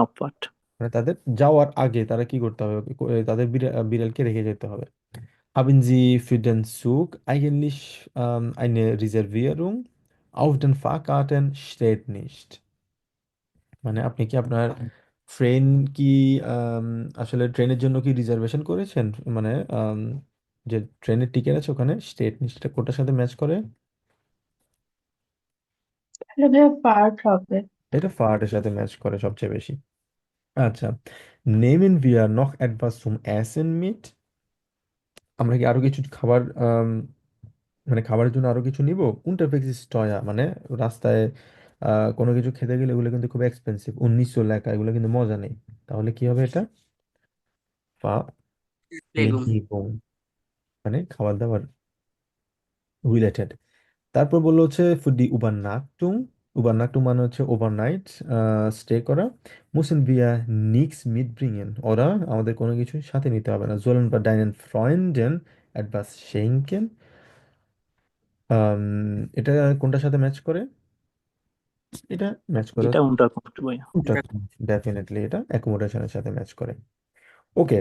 Abfahrt. মানে তাদের যাওয়ার আগে তারা কি করতে হবে, তাদের বিড়ালকে রেখে যেতে হবে। Haben Sie für den Zug eigentlich eine Reservierung? Auf den Fahrkarten steht nicht. মানে আপনি কি আপনার ট্রেন কি আম, আসলে ট্রেনের জন্য কি রিজার্ভেশন করেছেন, মানে যে ট্রেনের টিকিট আছে ওখানে স্টেট নিশ্চিত কোটার সাথে ম্যাচ করে। তাহলে ভাইয়া পার্ট হবে। এটা ফার্টের সাথে ম্যাচ করে সবচেয়ে বেশি। আচ্ছা, nehmen wir noch etwas zum Essen mit? আমরা কি আরো কিছু খাবার মানে খাবারের জন্য আরো কিছু নিব। unterwegs ist teuer, মানে রাস্তায় কোনো কিছু খেতে গেলে এগুলো কিন্তু খুব এক্সপেন্সিভ, 1900 লেখা, এগুলো কিন্তু মজা নেই। তাহলে কি হবে এটা, প্লেগুম। Verpflegung, মানে খাবার দাবার রিলেটেড। তারপর বললো হচ্ছে für die Übernachtung, Übernachtung মানে হচ্ছে ওভারনাইট স্টে করা। müssen wir nichts mitbringen, ওরা আমাদের কোনো কিছু সাথে নিতে হবে না। sollen wir deinen Freunden etwas schenken? এটা কোনটার সাথে ম্যাচ করে, এটা ম্যাচ করে এটা Unterkunft ভাইয়া। ডেফিনেটলি এটা অ্যাকোমোডেশনের সাথে ম্যাচ করে। ওকে,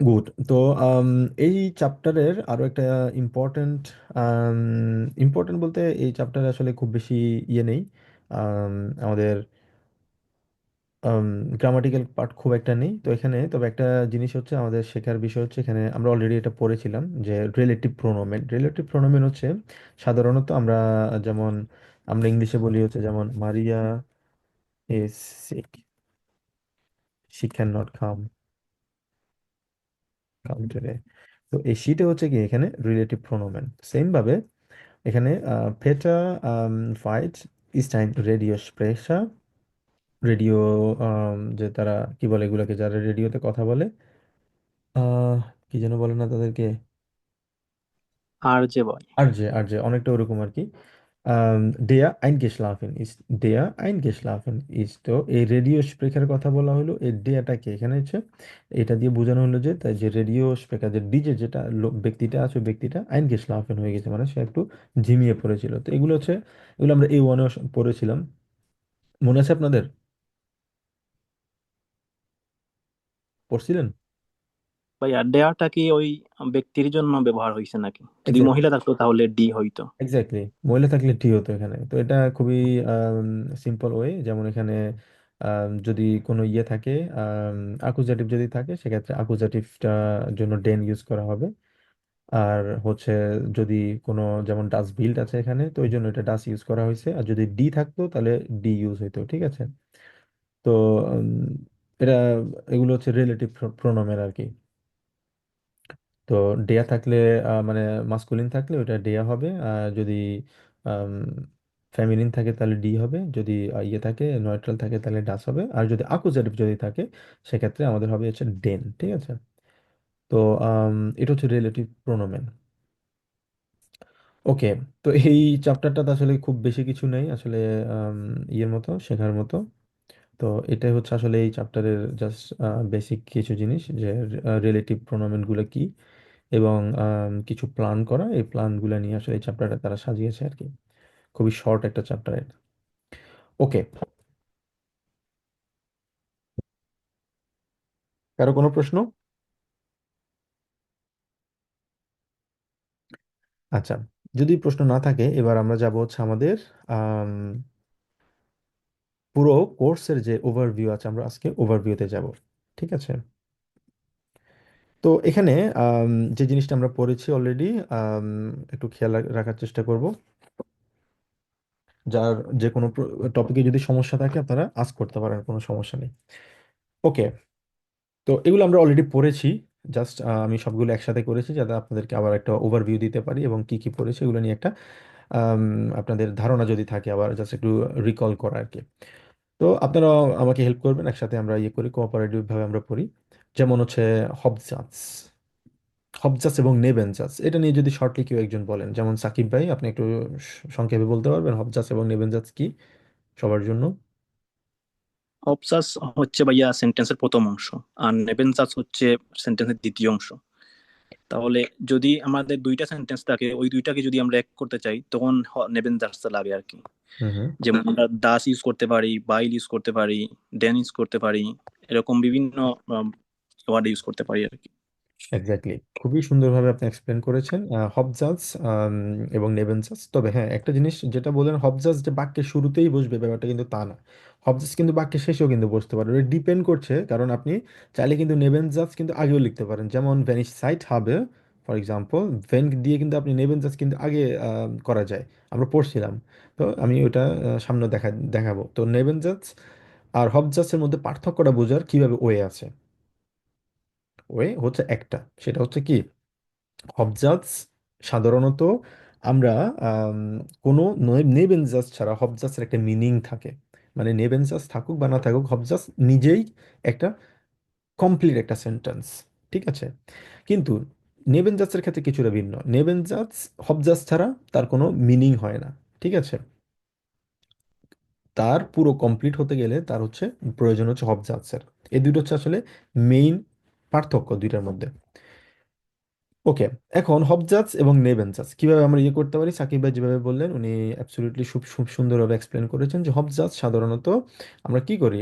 গুড। তো এই চ্যাপ্টারের আরো একটা ইম্পর্টেন্ট, ইম্পর্টেন্ট বলতে এই চ্যাপ্টারে আসলে খুব বেশি ইয়ে নেই, আম, আমাদের গ্রামাটিক্যাল পার্ট খুব একটা নেই তো এখানে। তবে একটা জিনিস হচ্ছে আমাদের শেখার বিষয় হচ্ছে, এখানে আমরা অলরেডি এটা পড়েছিলাম যে রিলেটিভ প্রোনোমেন। রিলেটিভ প্রোনোমেন হচ্ছে সাধারণত আমরা যেমন আমরা ইংলিশে বলি হচ্ছে যেমন Maria is sick, she can not come, come today. তো এই শীটে হচ্ছে কি এখানে রিলেটিভ প্রোনোমেন। সেম ভাবে এখানে পেটা ফাইট ইস্ট টাইম রেডিও স্প্রেশা, রেডিও যে তারা কি বলে এগুলোকে, যারা রেডিওতে কথা বলে আহ কি যেন বলে না তাদেরকে, আর যে বয়। আর যে অনেকটা ওরকম আর কি। দেয়া আইনgeschlafen ist, দেয়া আইনgeschlafen ist। তো এই রেডিও স্পিকার কথা বলা হলো, এই দেয়াটাকে এখানে হচ্ছে এটা দিয়ে বোঝানো হলো যে তাই যে রেডিও স্পিকার যে ডিজে যেটা ব্যক্তিটা আছে ওই ব্যক্তিটা আইনgeschlafen হয়ে গেছে, মানে সে একটু ঝিমিয়ে পড়েছিল। তো এগুলো হচ্ছে, এগুলো আমরা এই ওয়ানে পড়েছিলাম, মনে আছে আপনাদের, পড়ছিলেন? ভাইয়া ডেয়ারটা কি ওই ব্যক্তির জন্য ব্যবহার হয়েছে নাকি? যদি এক্স্যাক্টলি, মহিলা থাকতো তাহলে ডি হইতো। এক্স্যাক্টলি, মহিলা থাকলে টি হতো এখানে। তো এটা খুবই সিম্পল ওয়ে, যেমন এখানে যদি কোনো ইয়ে থাকে, আকুজাটিভ যদি থাকে সেক্ষেত্রে আকুজাটিভটা জন্য ডেন ইউজ করা হবে। আর হচ্ছে যদি কোনো যেমন ডাস বিল্ড আছে এখানে, তো ওই জন্য এটা ডাস ইউজ করা হয়েছে। আর যদি ডি থাকতো তাহলে ডি ইউজ হইতো, ঠিক আছে। তো উম, এটা এগুলো হচ্ছে রিলেটিভ প্রোনোমেন আর কি। তো ডেয়া থাকলে মানে মাস্কুলিন থাকলে ওটা ডেয়া হবে, আর যদি ফেমিনিন থাকে তাহলে ডি হবে, যদি ইয়ে থাকে নিউট্রাল থাকে তাহলে ডাস হবে, আর যদি আকুজেটিভ যদি থাকে সেক্ষেত্রে আমাদের হবে হচ্ছে ডেন, ঠিক আছে। তো এটা হচ্ছে রিলেটিভ প্রোনোমেন। ওকে, তো এই চ্যাপ্টারটা আসলে খুব বেশি কিছু নেই আসলে, আম, ইয়ের মতো শেখার মতো। তো এটাই হচ্ছে আসলে এই চ্যাপ্টারের জাস্ট বেসিক কিছু জিনিস, যে রিলেটিভ প্রোনোমেনগুলো কি এবং কিছু প্ল্যান করা, এই প্ল্যানগুলো নিয়ে আসলে এই চ্যাপ্টারটা তারা সাজিয়েছে আর কি। খুবই শর্ট একটা চ্যাপ্টার এটা। ওকে, কারো কোনো প্রশ্ন? আচ্ছা, যদি প্রশ্ন না থাকে এবার আমরা যাব হচ্ছে আমাদের আম, পুরো কোর্সের যে ওভারভিউ আছে, আমরা আজকে ওভারভিউতে যাব, ঠিক আছে। তো এখানে যে জিনিসটা আমরা পড়েছি অলরেডি, একটু খেয়াল রাখার চেষ্টা করব। যার যে কোনো টপিকে যদি সমস্যা থাকে আপনারা আস্ক করতে পারেন, কোনো সমস্যা নেই। ওকে, তো এগুলো আমরা অলরেডি পড়েছি, জাস্ট আমি সবগুলো একসাথে করেছি যাতে আপনাদেরকে আবার একটা ওভারভিউ দিতে পারি এবং কি কি পড়েছি এগুলো নিয়ে একটা আম, আপনাদের ধারণা যদি থাকে আবার জাস্ট একটু রিকল করা আর কি। তো আপনারা আমাকে হেল্প করবেন, একসাথে আমরা ইয়ে করি, কোঅপারেটিভ ভাবে আমরা পড়ি। যেমন হচ্ছে হবজাস, হবজাস এবং নেবেনজাস, এটা নিয়ে যদি শর্টলি কেউ একজন বলেন, যেমন সাকিব ভাই, আপনি একটু সংক্ষেপে বলতে পারবেন হবজাস এবং নেবেনজাস কি সবার জন্য? অবসাস হচ্ছে ভাইয়া সেন্টেন্সের প্রথম অংশ, আর নেবেনসাস হচ্ছে সেন্টেন্সের দ্বিতীয় অংশ। তাহলে যদি আমাদের দুইটা সেন্টেন্স থাকে, ওই দুইটাকে যদি আমরা এক করতে চাই তখন নেবেনসাস লাগে আর কি। হুম হুম। যেমন আমরা দাস ইউজ করতে পারি, বাইল ইউজ করতে পারি, দেন ইউজ করতে পারি, এরকম বিভিন্ন ওয়ার্ড ইউজ করতে পারি আর কি। এক্স্যাক্টলি, খুবই সুন্দরভাবে আপনি এক্সপ্লেন করেছেন হবজাস এবং নেবেনজাস। তবে হ্যাঁ, একটা জিনিস যেটা বললেন, হবজাস যে বাক্যের শুরুতেই বসবে ব্যাপারটা কিন্তু তা না। হবজাস কিন্তু বাক্যের শেষেও কিন্তু বসতে পারে, ওটা ডিপেন্ড করছে। কারণ আপনি চাইলে কিন্তু নেবেনজাস কিন্তু আগেও লিখতে পারেন, যেমন ভেন ইচ সাইট হবে, ফর এক্সাম্পল ভেন দিয়ে কিন্তু আপনি নেবেনজাস কিন্তু আগে করা যায়, আমরা পড়ছিলাম। তো আমি ওটা সামনে দেখাবো। তো নেবেনজাস আর হবজাসের মধ্যে পার্থক্যটা বোঝার কিভাবে ওয়ে আছে। ওয়ে হচ্ছে একটা, সেটা হচ্ছে কি, হবজাজ সাধারণত আমরা আম, কোনো নেবেনজাজ ছাড়া, হবজাজের একটা মিনিং থাকে, মানে নেবেনজাজ থাকুক বা না থাকুক, হবজাজ নিজেই একটা কমপ্লিট একটা সেন্টেন্স, ঠিক আছে। কিন্তু নেবেনজাজের ক্ষেত্রে কিছুটা ভিন্ন। নেবেনজাজ হবজাজ ছাড়া তার কোনো মিনিং হয় না, ঠিক আছে। তার পুরো কমপ্লিট হতে গেলে তার হচ্ছে প্রয়োজন হচ্ছে হবজাজের। এই দুটো হচ্ছে আসলে মেইন পার্থক্য দুইটার মধ্যে। ওকে, এখন হবজাজ এবং নেবেনজাজ কিভাবে আমরা ইয়ে করতে পারি, সাকিব ভাই যেভাবে বললেন উনি অ্যাবসলিউটলি খুব খুব সুন্দরভাবে এক্সপ্লেন করেছেন যে হবজাজ সাধারণত আমরা কি করি,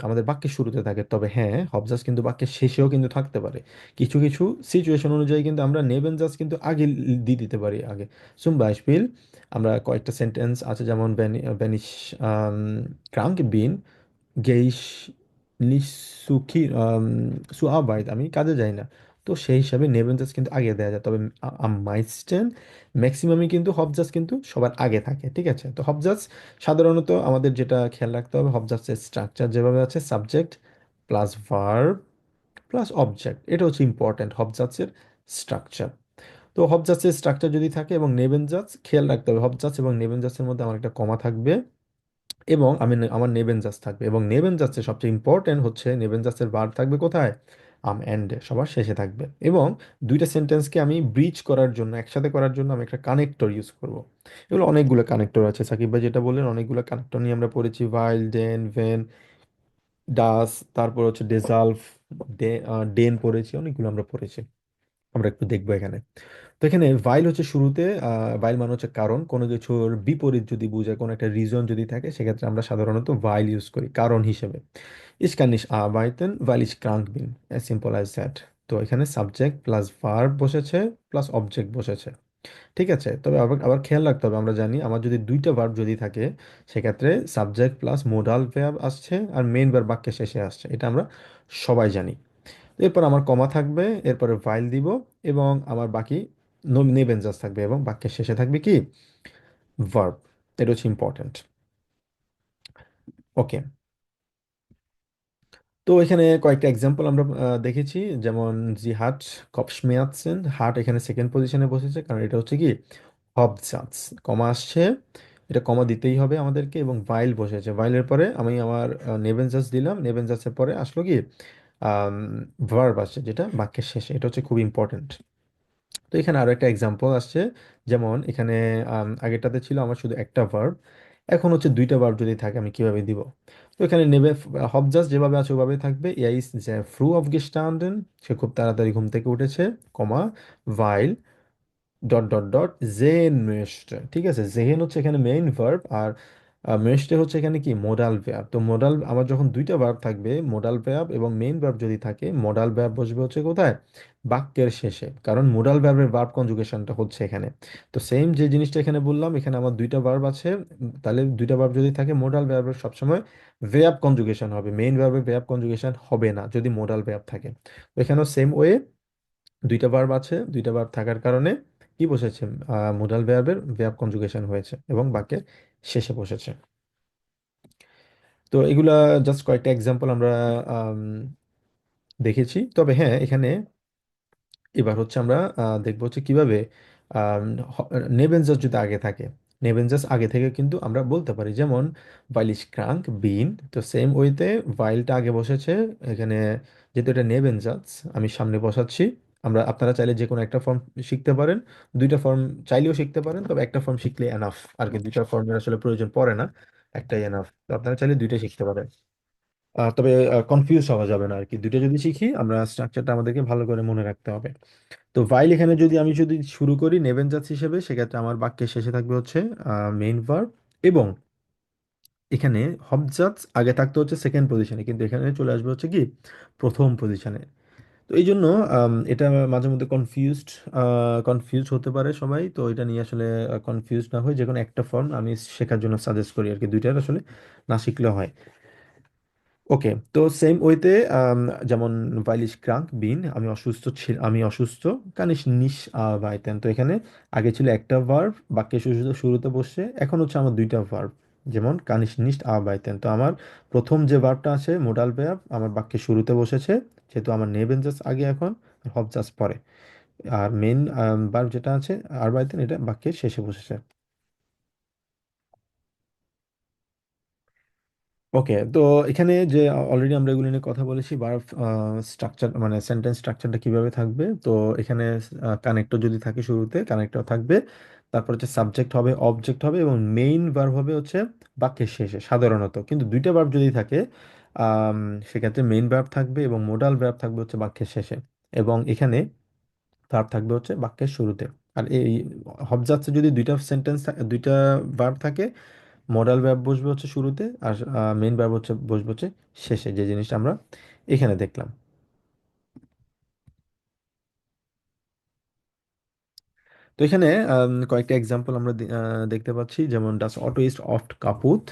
আমাদের বাক্যের শুরুতে থাকে। তবে হ্যাঁ, হবজাজ কিন্তু বাক্যের শেষেও কিন্তু থাকতে পারে। কিছু কিছু সিচুয়েশন অনুযায়ী কিন্তু আমরা নেবেনজাজ কিন্তু আগে দিয়ে দিতে পারি আগে। zum Beispiel আমরা কয়েকটা সেন্টেন্স আছে, যেমন wenn ich krank bin, gehe ich nicht zur Arbeit, আমি কাজে যাই না। তো সেই হিসাবে নেবেনজাজ কিন্তু আগে দেওয়া যায়। তবে am meisten, ম্যাক্সিমামই কিন্তু হবজাজ কিন্তু সবার আগে থাকে, ঠিক আছে। তো হবজাজ সাধারণত আমাদের যেটা খেয়াল রাখতে হবে, হবজাজের স্ট্রাকচার যেভাবে আছে, subject plus verb plus object, এটা হচ্ছে ইম্পর্ট্যান্ট হবজাজের স্ট্রাকচার। তো হবজাজের স্ট্রাকচার যদি থাকে এবং নেবেনজাজ খেয়াল রাখতে হবে, হবজাজ এবং নেবেনজাজের মধ্যে আমার একটা কমা থাকবে, এবং আমার নেবেনজাজ থাকবে। এবং নেবেনজাজের সবচেয়ে ইম্পর্টেন্ট হচ্ছে নেবেনজাজের ভার্ব থাকবে কোথায়, এন্ডে, সবার শেষে থাকবে। এবং দুইটা সেন্টেন্সকে আমি ব্রিজ করার জন্য, একসাথে করার জন্য আমি একটা কানেক্টর ইউজ করব। এগুলো অনেকগুলো কানেক্টর আছে, সাকিব ভাই যেটা বললেন অনেকগুলো কানেক্টর নিয়ে আমরা পড়েছি, ভাইল, ডেন, ভেন, ডাস, তারপর হচ্ছে ডেজাল্ভ, ডেন পড়েছি, অনেকগুলো আমরা পড়েছি। আমরা একটু দেখবো এখানে। তো এখানে ভাইল হচ্ছে শুরুতে, ভাইল মানে হচ্ছে কারণ, কোনো কিছুর বিপরীত যদি বোঝায়, কোনো একটা রিজন যদি থাকে, সেক্ষেত্রে আমরা সাধারণত ভাইল ইউজ করি কারণ হিসেবে। Ich kann nicht arbeiten, weil ich krank bin, as simple as that। তো এখানে সাবজেক্ট প্লাস ভার্ব বসেছে প্লাস অবজেক্ট বসেছে, ঠিক আছে। তবে আবার আবার খেয়াল রাখতে হবে, আমরা জানি আমার যদি দুইটা ভার্ব যদি থাকে, সেক্ষেত্রে সাবজেক্ট প্লাস মোডাল ভার্ব আসছে আর মেইন ভার্ব বাক্যের শেষে আসছে, এটা আমরা সবাই জানি। এরপর আমার কমা থাকবে, এরপরে ভাইল দিব, এবং আমার বাকি নেবেনজাজ থাকবে, এবং বাক্যের শেষে থাকবে কি, ভার্ব। এটা হচ্ছে ইম্পর্ট্যান্ট। ওকে, তো এখানে কয়েকটা এক্সাম্পল আমরা দেখেছি, যেমন জি হাট কপশমেয়াতসেন, হাট এখানে সেকেন্ড পজিশনে বসেছে, কারণ এটা হচ্ছে কি হবজাজ, কমা আসছে, এটা কমা দিতেই হবে আমাদেরকে, এবং ভাইল বসেছে, ভাইলের পরে আমি আমার নেবেনজাজ দিলাম, নেবেনজাজের পরে আসলো কি ভার্ব আসছে, যেটা বাক্যের শেষে, এটা হচ্ছে খুব ইম্পর্টেন্ট। তো এখানে আরো একটা এক্সাম্পল আসছে, যেমন এখানে আগেরটাতে ছিল আমার শুধু একটা ভার্ব, এখন হচ্ছে দুইটা ভার্ব যদি থাকে আমি কিভাবে দিব। তো এখানে নেবে, হবজাস যেভাবে আছে ওভাবে থাকবে, er ist sehr früh aufgestanden, সে খুব তাড়াতাড়ি ঘুম থেকে উঠেছে, কমা, weil ডট ডট ডট জেন মেশটে, ঠিক আছে। জেহেন হচ্ছে এখানে মেইন ভার্ব, আর মেশটে হচ্ছে এখানে কি মোডাল ভার্ব। তো মোডাল, আমার যখন দুইটা ভার্ব থাকবে, মোডাল ভার্ব এবং মেইন ভার্ব যদি থাকে, মোডাল ভার্ব বসবে হচ্ছে কোথায়, বাক্যের শেষে, কারণ মোডাল ভার্বের ভার্ব কনজুগেশনটা হচ্ছে এখানে। তো সেম যে জিনিসটা এখানে বললাম, এখানে আমার দুইটা ভার্ব আছে, তাহলে দুইটা ভার্ব যদি থাকে, মোডাল ভার্বের সবসময় ভেয়াব কনজুগেশন হবে, মেইন ভার্বের ভেয়াব কনজুগেশন হবে না যদি মোডাল ভার্ব থাকে। তো এখানেও সেম ওয়ে, দুইটা ভার্ব আছে, দুইটা ভার্ব থাকার কারণে কি বসেছে, মোডাল ভার্বের ভার্ব কনজুগেশন হয়েছে এবং বাক্যের শেষে বসেছে। তো এগুলা জাস্ট কয়েকটা এক্সাম্পল আমরা আম, দেখেছি। তবে হ্যাঁ, এখানে এবার হচ্ছে আমরা দেখবো হচ্ছে কিভাবে নেবেনজাস যদি আগে থাকে, নেবেনজাস আগে থেকে কিন্তু আমরা বলতে পারি, যেমন ভাইল ইজ ক্রাঙ্ক বিন, তো সেম ওয়েতে ভাইলটা আগে বসেছে এখানে, যেহেতু এটা নেবেনজাস আমি সামনে বসাচ্ছি। আপনারা চাইলে যে কোনো একটা ফর্ম শিখতে পারেন, দুইটা ফর্ম চাইলেও শিখতে পারেন, তবে একটা ফর্ম শিখলে এনাফ আর কি, দুইটা ফর্মের আসলে প্রয়োজন পড়ে না, একটাই এনাফ। তো আপনারা চাইলে দুইটাই শিখতে পারেন। তবে কনফিউজ হওয়া যাবে না আর কি, দুইটা যদি শিখি আমরা স্ট্রাকচারটা আমাদেরকে ভালো করে মনে রাখতে হবে। তো ভাইল এখানে যদি শুরু করি নেভেন জাজ হিসেবে, সেক্ষেত্রে আমার বাক্যের শেষে থাকবে হচ্ছে মেইন ভার্ব, এবং এখানে হবজাজ আগে থাকতে হচ্ছে সেকেন্ড পজিশনে, কিন্তু এখানে চলে আসবে হচ্ছে কি প্রথম পজিশনে। তো এই জন্য এটা মাঝে মধ্যে কনফিউজ হতে পারে সবাই, তো এটা নিয়ে আসলে কনফিউজ না হয়ে যে কোনো একটা ফর্ম আমি শেখার জন্য সাজেস্ট করি আর কি, দুইটার আসলে না শিখলেও হয়। ওকে, তো সেম ওয়েতে যেমন weil ich krank bin, আমি অসুস্থ, kann ich nicht arbeiten, তো এখানে আগে ছিল একটা ভার্ব বাক্যের শুরুতে বসছে, এখন হচ্ছে আমার দুইটা ভার্ব, যেমন kann ich nicht arbeiten, তো আমার প্রথম যে ভার্বটা আছে মোডাল ভার্ব আমার বাক্যের শুরুতে বসেছে, যেহেতু আমার নেবেন জাস্ট আগে এখন, হব জাস্ট পরে, আর মেন ভার্ব যেটা আছে arbeiten এটা বাক্যের শেষে বসেছে। ওকে, তো এখানে যে অলরেডি আমরা এগুলো নিয়ে কথা বলেছি, ভার্ব স্ট্রাকচার মানে সেন্টেন্স স্ট্রাকচারটা কিভাবে থাকবে, তো এখানে কানেক্টর যদি থাকে শুরুতে কানেক্টর থাকবে, তারপর হচ্ছে সাবজেক্ট হবে, অবজেক্ট হবে, এবং মেইন ভার্ব হবে হচ্ছে বাক্যের শেষে সাধারণত, কিন্তু দুইটা ভার্ব যদি থাকে আম, সেক্ষেত্রে মেইন ভার্ব থাকবে এবং মোডাল ভার্ব থাকবে হচ্ছে বাক্যের শেষে, এবং এখানে ভার্ব থাকবে হচ্ছে বাক্যের শুরুতে। আর এই হবজার্ভে যদি দুইটা ভার্ব থাকে, মডাল ভার্ব বসবে হচ্ছে শুরুতে, আর মেইন ভার্ব বসবে হচ্ছে শেষে, যে জিনিসটা আমরা এখানে দেখলাম। তো এখানে কয়েকটা এক্সাম্পল আমরা দেখতে পাচ্ছি, যেমন ডাস অটো ইস্ট অফট কাপুত,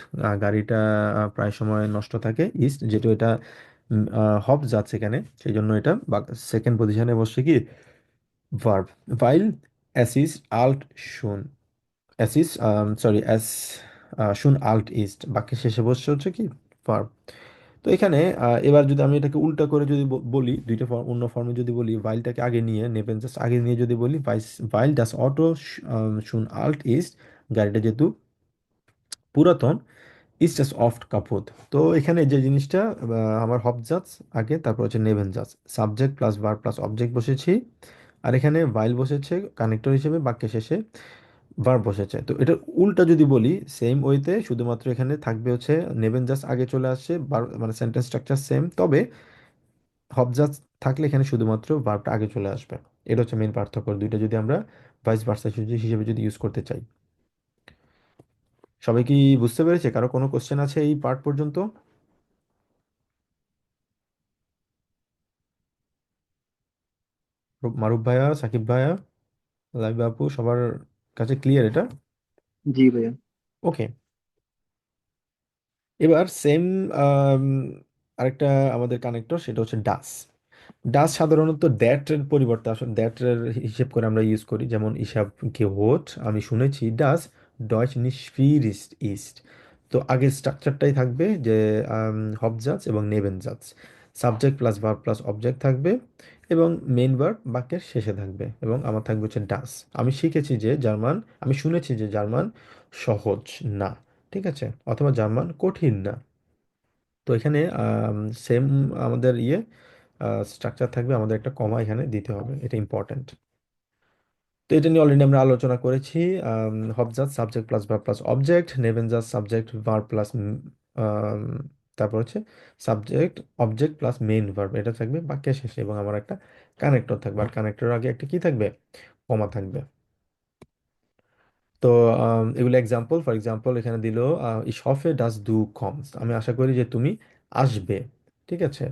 গাড়িটা প্রায় সময় নষ্ট থাকে, ইস্ট যেটা এটা হব যাচ্ছে এখানে, সেই জন্য এটা সেকেন্ড পজিশনে বসছে কি ভার্ব। ভাইল এস ইজ আল্ট শুন, এস ইজ সরি এস শুন আল্ট ইস্ট, বাক্যের শেষে বসছে হচ্ছে কি ভার্ব। তো এখানে এবার যদি আমি এটাকে উল্টা করে যদি বলি, দুইটা ফর্ম অন্য ফর্মে যদি বলি, ভাইলটাকে আগে নিয়ে নেবেন জাস্ট আগে নিয়ে যদি বলি, ভাইল ডাস অটো শুন আল্ট ইস্ট, গাড়িটা যেহেতু পুরাতন, ইস্ট জাস্ট অফট কাপুত, তো এখানে যে জিনিসটা আমার হবজাজ আগে, তারপর হচ্ছে নেভেন জাজ, subject plus verb plus object বসেছি, আর এখানে ভাইল বসেছে কানেক্টর হিসেবে, বাক্যের শেষে ভার্ব বসেছে। তো এটা উল্টা যদি বলি সেম ওয়েতে, শুধুমাত্র এখানে থাকবে হচ্ছে নেবেন জাস্ট আগে চলে আসছে, মানে সেন্টেন্স স্ট্রাকচার সেম, তবে হবজাজ থাকলে এখানে শুধুমাত্র ভার্বটা আগে চলে আসবে। এটা হচ্ছে মেন পার্থক্য দুইটা, যদি আমরা ভাইস ভার্সা হিসেবে যদি ইউজ করতে চাই। সবাই কি বুঝতে পেরেছে? কারো কোনো কোশ্চেন আছে এই পার্ট পর্যন্ত? মারুফ ভাইয়া, সাকিব ভাইয়া, লাইভ আপু, সবার কাছে ক্লিয়ার এটা? জি ভাইয়া। ওকে, এবার সেম আরেকটা আমাদের কানেক্টর, সেটা হচ্ছে ডাস। ডাস সাধারণত দ্যাট এর পরিবর্তে আসলে দ্যাট এর হিসেব করে আমরা ইউজ করি, যেমন ইসাব গেহোট, আমি শুনেছি, ডাস ডয়চ নিশ ফির ইস্ট ইস্ট, তো আগের স্ট্রাকচারটাই থাকবে যে হবজাজ এবং নেবেনজাজ, subject plus verb plus object থাকবে, এবং মেইন ভার্ব বাক্যের শেষে থাকবে, এবং আমার থাকবে হচ্ছে ডাস। আমি শুনেছি যে জার্মান সহজ না, ঠিক আছে, অথবা জার্মান কঠিন না। তো এখানে সেম আমাদের স্ট্রাকচার থাকবে, আমাদের একটা কমা এখানে দিতে হবে, এটা ইম্পর্ট্যান্ট। তো এটা নিয়ে অলরেডি আমরা আলোচনা করেছি, হবজাজ subject plus verb plus object, নেভেনজাজ সাবজেক্ট ভার্ব প্লাস তারপর হচ্ছে subject object plus main verb, এটা থাকবে বাক্যের শেষে, এবং আমার একটা কানেক্টর থাকবে, আর কানেক্টরের আগে একটা কি থাকবে, কমা থাকবে। তো এগুলো এক্সাম্পল, ফর এক্সাম্পল এখানে দিল ich hoffe dass du kommst, আমি আশা করি যে তুমি আসবে, ঠিক আছে,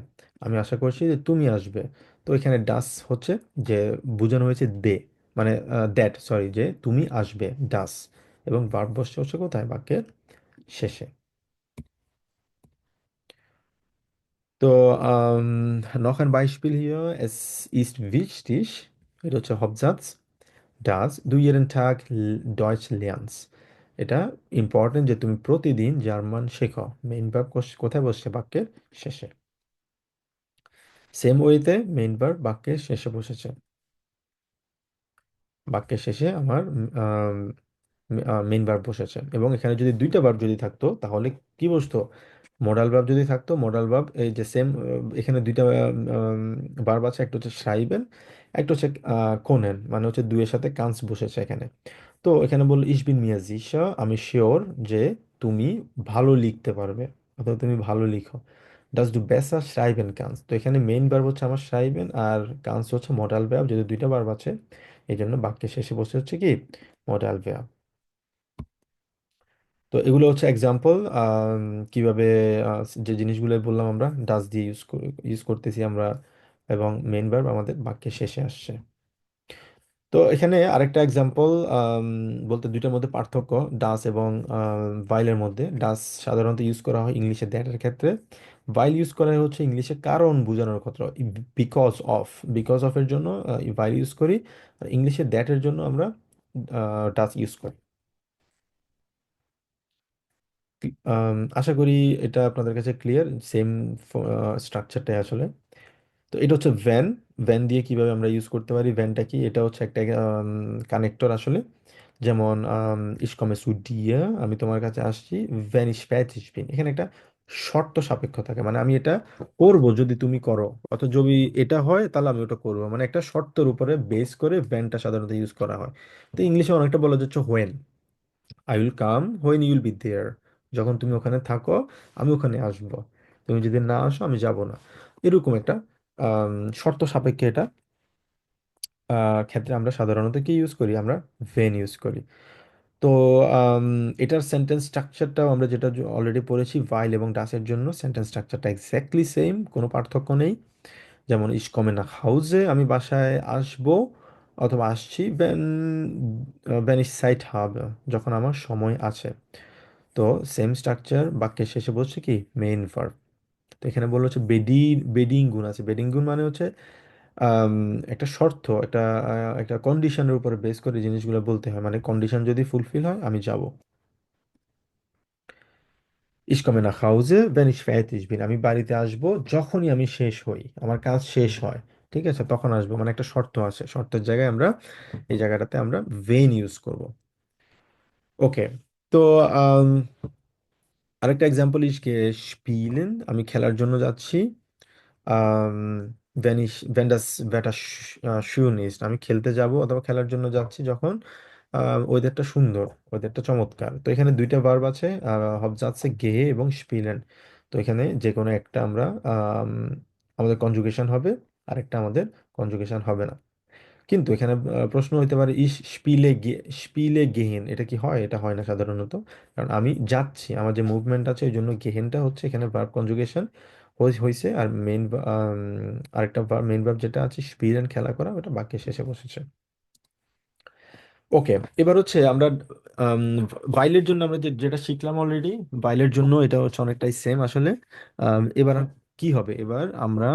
আমি আশা করছি যে তুমি আসবে। তো এখানে ডাস হচ্ছে যে বোঝানো হয়েছে মানে দ্যাট, সরি, যে তুমি আসবে, ডাস, এবং ভার্ব বসছে হচ্ছে কোথায়, বাক্যের শেষে। তো noch ein Beispiel hier, es ist wichtig, এটা হচ্ছে হবজাজ, ডাজ du jeden Tag Deutsch lernst, এটা ইম্পর্টেন্ট যে তুমি প্রতিদিন জার্মান শেখো, মেইন ভার্ব কোথায় বসছে, বাক্যের শেষে। সেম ওয়েতে মেইন ভার্ব বাক্যের শেষে বসেছে, বাক্যের শেষে আমার মেইন ভার্ব বসেছে, এবং এখানে যদি দুইটা ভার্ব যদি থাকতো তাহলে কি বসতো, মডাল ভার্ব যদি থাকতো, মডাল ভার্ব এই যে সেম, এখানে দুইটা ভার্ব আছে, একটা হচ্ছে schreiben, একটা হচ্ছে কোনেন, মানে হচ্ছে দুইয়ের সাথে কান্স বসেছে এখানে। তো এখানে বলল ich bin mir sicher, আমি শিওর যে তুমি ভালো লিখতে পারবে, অথবা তুমি ভালো লিখো, ডাস ডু বেসার schreiben kannst। তো এখানে মেইন ভার্ব হচ্ছে আমার schreiben আর kannst হচ্ছে মডাল ভার্ব, যেহেতু দুইটা ভার্ব আছে এই জন্য বাক্যের শেষে বসে হচ্ছে কি মডাল ভার্ব। তো এগুলো হচ্ছে এক্সাম্পল কিভাবে যে জিনিসগুলো বললাম আমরা ডাস দিয়ে ইউজ করতেছি আমরা, এবং মেইন ভার্ব আমাদের বাক্যের শেষে আসছে। তো এখানে আরেকটা এক্সাম্পল বলতে দুইটার মধ্যে পার্থক্য ডাস এবং ভাইলের মধ্যে। ডাস সাধারণত ইউজ করা হয় ইংলিশে দ্যাটের ক্ষেত্রে, ভাইল ইউজ করা হয় হচ্ছে ইংলিশে কারণ বোঝানোর ক্ষেত্রে, বিকজ অফ এর জন্য ভাইল ইউজ করি, আর ইংলিশে দ্যাটের জন্য আমরা ডাস ইউজ করি। আশা করি এটা আপনাদের কাছে ক্লিয়ার, সেম স্ট্রাকচারটাই আসলে। তো এটা হচ্ছে ভ্যান। ভ্যান দিয়ে কিভাবে আমরা ইউজ করতে পারি, ভ্যানটা কি, এটা হচ্ছে একটা কানেক্টর আসলে। যেমন ইস কমে দিয়ে, আমি তোমার কাছে আসছি, ভ্যান ইস ফ্যাট ইস বিন, এখানে একটা শর্ত সাপেক্ষ থাকে, মানে আমি এটা করব যদি তুমি করো, অথবা যদি এটা হয় তাহলে আমি ওটা করবো, মানে একটা শর্তের উপরে বেস করে ভ্যানটা সাধারণত ইউজ করা হয়। তো ইংলিশে অনেকটা বলা যাচ্ছে when, I will come when you will be there, যখন তুমি ওখানে থাকো আমি ওখানে আসবো, তুমি যদি না আসো আমি যাব না, এরকম একটা শর্ত সাপেক্ষে এটা ক্ষেত্রে আমরা সাধারণত কি ইউজ করি, আমরা ভেন ইউজ করি। তো আম, এটার সেন্টেন্স স্ট্রাকচারটাও আমরা যেটা অলরেডি পড়েছি ভাইল এবং ডাসের জন্য, সেন্টেন্স স্ট্রাকচারটা এক্স্যাক্টলি সেম, কোনো পার্থক্য নেই। যেমন ইস কমে না হাউজে, আমি বাসায় আসবো অথবা আসছি, বেন ইস সাইট হবে, যখন আমার সময় আছে। তো সেম স্ট্রাকচার, বাক্যের শেষে বলছে কি মেইন ভার্ব। তো এখানে বলা হচ্ছে বেডিং গুণ আছে, বেডিং গুণ মানে হচ্ছে আম, একটা শর্ত, একটা কন্ডিশনের উপরে বেস করে জিনিসগুলো বলতে হয়, মানে কন্ডিশন যদি ফুলফিল হয় আমি যাব। Ich komme nach Hause, wenn ich fertig bin, আমি বাড়িতে আসব যখনই আমি শেষ হই, আমার কাজ শেষ হয়, ঠিক আছে, তখন আসবো, মানে একটা শর্ত আছে, শর্তের জায়গায় আমরা এই জায়গাটাতে আমরা ভেন ইউজ করব। ওকে। তো আম, আরেকটা এক্সাম্পল ইসকে স্পিলেন, আমি খেলার জন্য যাচ্ছি। wenn das Wetter schön ist, আমি খেলতে যাব অথবা খেলার জন্য যাচ্ছি যখন ওয়েদারটা সুন্দর, ওয়েদারটা চমৎকার। তো এখানে দুইটা ভার্ব আছে, হবজার্টসে গেহে এবং স্পিলেন। তো এখানে যে কোনো একটা আমরা আমাদের কনজুগেশন হবে, আরেকটা আমাদের কনজুগেশন হবে না। কিন্তু এখানে প্রশ্ন হইতে পারে স্পিলে গেহেন, এটা কি হয়, এটা হয় না সাধারণত, কারণ আমি যাচ্ছি, আমার যে মুভমেন্ট আছে এই জন্য গেহেনটা হচ্ছে এখানে ভার্ব কনজুগেশন হয়েছে, আর আরেকটা মেইন ভার্ব যেটা আছে স্পিলেন খেলা করা, ওটা বাক্যের শেষে বসেছে। ওকে, এবার হচ্ছে আমরা আম, বাইলের জন্য আমরা যেটা শিখলাম অলরেডি, বাইলের জন্য এটা হচ্ছে অনেকটাই সেম আসলে। এবার কি হবে, এবার আমরা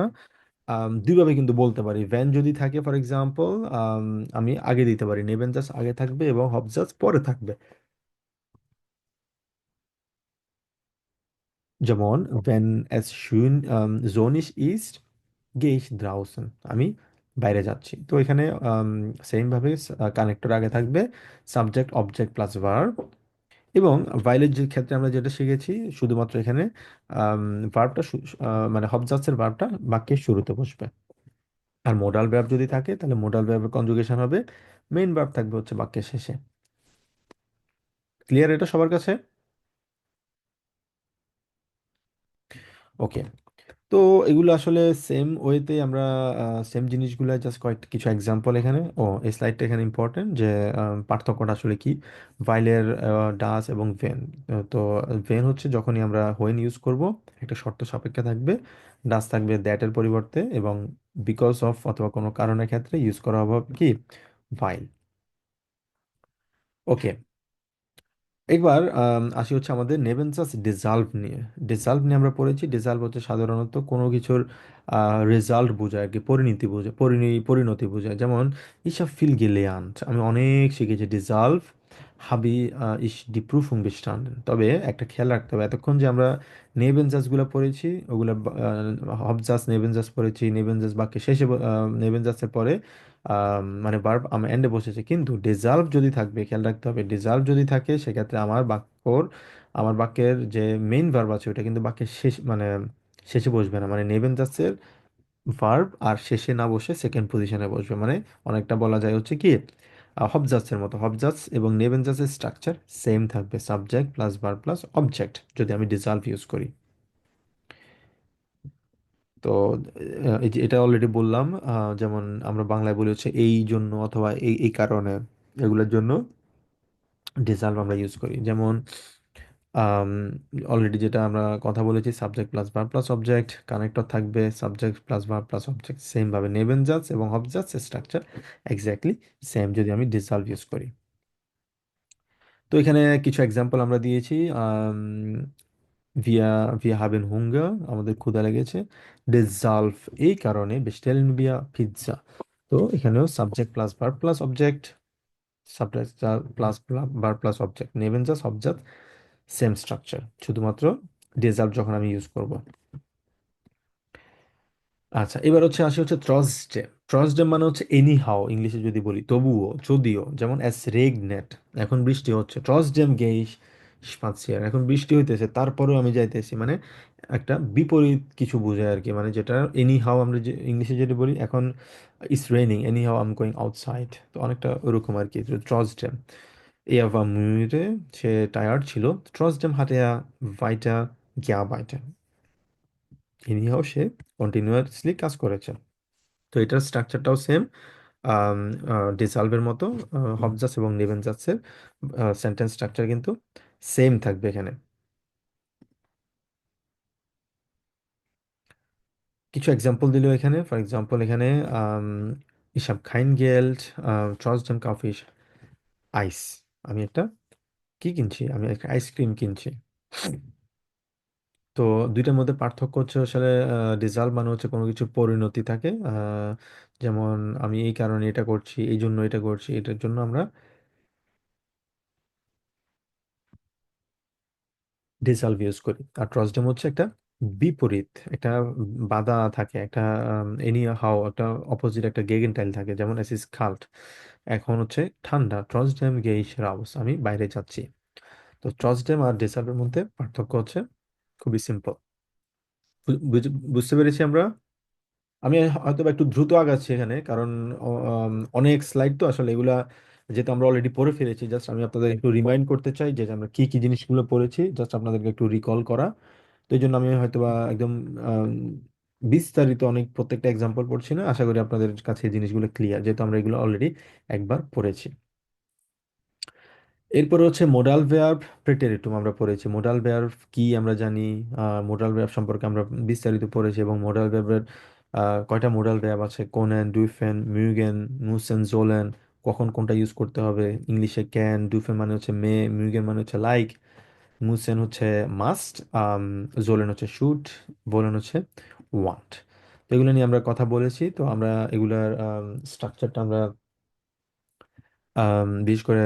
দুইভাবে কিন্তু বলতে পারি, ভ্যান যদি থাকে ফর এক্সাম্পল আমি আগে দিতে পারি, নেবেন জাস্ট আগে থাকবে এবং হব জাস্ট পরে থাকবে। যেমন ভেন এস schön sonnig ist, gehe ich draußen, আমি বাইরে যাচ্ছি। তো এখানে সেম ভাবে কানেক্টর আগে থাকবে, সাবজেক্ট অবজেক্ট প্লাস ভার্ব। এবং ভাইলের যে ক্ষেত্রে আমরা যেটা শিখেছি, শুধুমাত্র এখানে ভার্বটা মানে হবজার্টসের ভার্বটা বাক্যের শুরুতে বসবে, আর মোডাল ভার্ব যদি থাকে তাহলে মোডাল ভার্বের কনজুগেশন হবে, মেইন ভার্ব থাকবে হচ্ছে বাক্যের শেষে। ক্লিয়ার এটা সবার কাছে? ওকে। তো এগুলো আসলে সেম ওয়েতে আমরা সেম জিনিসগুলো, জাস্ট কয়েকটা কিছু এক্সাম্পল এখানে, এই স্লাইডটা এখানে ইম্পর্টেন্ট যে পার্থক্যটা আসলে কি ভাইলের ডাস এবং ভেন। তো ভেন হচ্ছে যখনই আমরা হোয়েন ইউজ করব একটা শর্ত সাপেক্ষে থাকবে, ডাস থাকবে দ্যাটের পরিবর্তে, এবং বিকজ অফ অথবা কোনো কারণের ক্ষেত্রে ইউজ করা হবে কি ভাইল। ওকে। এবার আসি হচ্ছে আমাদের নেবেনসাস ডিসলভ নিয়ে। ডিসলভ নিয়ে আমরা পড়েছি, ডিসলভ হচ্ছে সাধারণত কোনো কিছুর রেজাল্ট বোঝায় আর কি, পরিণতি বোঝায়, পরিণতি বোঝায়। যেমন ইসা ফিল গেলেয়ান্ট, আমি অনেক শিখেছি, ডিসলভ হাবি ইস ডি প্রুফুং বিস্টান্ডেন। তবে একটা খেয়াল রাখতে হবে, এতক্ষণ যে আমরা নেবেনজাসগুলো পড়েছি ওগুলো হবজাস নেবেনজাস পড়েছি, নেবেনজাস বাক্যে শেষে নেবেনজাসের পরে মানে ভার্ব আমার এন্ডে বসেছে, কিন্তু ডিজার্ভ যদি থাকবে, খেয়াল রাখতে হবে, ডিজার্ভ যদি থাকে সেক্ষেত্রে আমার বাক্যের যে মেইন ভার্ব আছে ওটা কিন্তু বাক্যের শেষ মানে শেষে বসবে না, মানে নেবেন যাচ্ছের ভার্ব আর শেষে না বসে সেকেন্ড পজিশনে বসবে, মানে অনেকটা বলা যায় হচ্ছে কি হবজাসের মতো। হবজাস এবং নেবেন জাসের স্ট্রাকচার সেম থাকবে, subject plus verb plus object, যদি আমি ডিজার্ভ ইউজ করি। তো এই যে এটা অলরেডি বললাম, যেমন আমরা বাংলায় বলি হচ্ছে এই জন্য অথবা এই এই কারণে, এগুলোর জন্য ডিসালভ আমরা ইউজ করি। যেমন অলরেডি যেটা আমরা কথা বলেছি, subject plus verb plus object, connector থাকবে subject plus verb plus object, same ভাবে নেবেন জাজ এবং হবজাজ স্ট্রাকচার এক্স্যাক্টলি সেম যদি আমি ডিসলভ ইউজ করি। তো এখানে কিছু এক্সাম্পল আমরা দিয়েছি। wir wir haben Hunger, আমাদের ক্ষুধা লেগেছে। ডিসলভ এই কারণে bestellen wir Pizza। তো এখানেও subject plus verb plus object, subject plus verb plus object, নেবেন জাজ হবজাজ, সেম স্ট্রাকচার, শুধুমাত্র ডিসলভ যখন আমি ইউজ করব। আচ্ছা, এবার হচ্ছে আসি হচ্ছে ট্রাস্টডেম। ট্রাস্টডেম মানে হচ্ছে এনি হাও, ইংলিশে যদি বলি তবুও, যদিও, যেমন এস রেগনেট, এখন বৃষ্টি হচ্ছে, ট্রাস্টডেম গেই স্পাৎসিয়ার, এখন বৃষ্টি হইতেছে তারপরেও আমি যাইতেছি, মানে একটা বিপরীত কিছু বোঝায় আর কি, মানে যেটা এনি হাও আমরা যে ইংলিশে যেটা বলি, এখন it's raining, anyhow I am going outside, তো অনেকটা ওরকম আর কি। ট্রাস্টডেম এ war müde, সে টায়ার্ড ছিল, ট্রাস্টডেম হাতে ভাইটা gearbeitet, এনিহাও সে কন্টিনিউয়াসলি কাজ করেছে। তো এটার স্ট্রাকচারটাও সেম, ডিসলভের মতো। হবজাস এবং নেবেনজাসের সেন্টেন্স স্ট্রাকচার কিন্তু সেম থাকবে এখানে। কিছু এক্সাম্পল দিল এখানে, ফর এক্সাম্পল এখানে ich habe kein Geld, trotzdem kaufe ich Eis, আমি একটা কি কিনছি, আমি একটা আইসক্রিম কিনছি। তো দুইটার মধ্যে পার্থক্য হচ্ছে আসলে ডিসলভ মানে হচ্ছে কোনো কিছু পরিণতি থাকে, যেমন আমি এই কারণে এটা করছি, এই জন্য এটা করছি, এটার জন্য আমরা ডিসলভ ইউজ করি। আর ট্রাস্টডেম হচ্ছে একটা বিপরীত, একটা বাধা থাকে, একটা এনি হাও একটা অপোজিট একটা গেগেনটাইল থাকে, যেমন এস ইজ কাল্ট, এখন হচ্ছে ঠান্ডা, ট্রাস্টডেম গেইশ রাউস, আমি বাইরে যাচ্ছি। তো ট্রাস্টডেম আর ডিসলভের মধ্যে পার্থক্য হচ্ছে খুবই সিম্পল। বুঝতে পেরেছি আমরা। আমি হয়তো বা একটু দ্রুত আগাচ্ছি এখানে, কারণ অনেক স্লাইড তো আসলে, এগুলা যেহেতু আমরা অলরেডি পড়ে ফেলেছি, জাস্ট আমি আপনাদের একটু রিমাইন্ড করতে চাই যে আমরা কি কি জিনিসগুলো পড়েছি, জাস্ট আপনাদেরকে একটু রিকল করা। তো এই জন্য আমি হয়তো বা একদম আম, বিস্তারিত অনেক প্রত্যেকটা এক্সাম্পল পড়ছি না, আশা করি আপনাদের কাছে এই জিনিসগুলো ক্লিয়ার, যেহেতু আমরা এগুলো অলরেডি একবার পড়েছি। এরপরে হচ্ছে মোডাল ভার্ব প্রেটেরিটুম আমরা পড়েছি। মোডাল ভার্ব কি আমরা জানি, মোডাল ভার্ব সম্পর্কে আমরা বিস্তারিত পড়েছি, এবং মোডাল ভার্বের কয়টা মোডাল ভার্ব আছে, কোনেন, ডুইফেন, মিউগেন, মুসেন, জোলেন, কখন কোনটা ইউজ করতে হবে। ইংলিশে ক্যান, ডুইফেন মানে হচ্ছে মে, মিউগেন মানে হচ্ছে লাইক, মুসেন হচ্ছে মাস্ট, জোলেন হচ্ছে শুট, বোলেন হচ্ছে ওয়ান্ট। তো এগুলো নিয়ে আমরা কথা বলেছি। তো আমরা এগুলার স্ট্রাকচারটা আমরা বিশেষ করে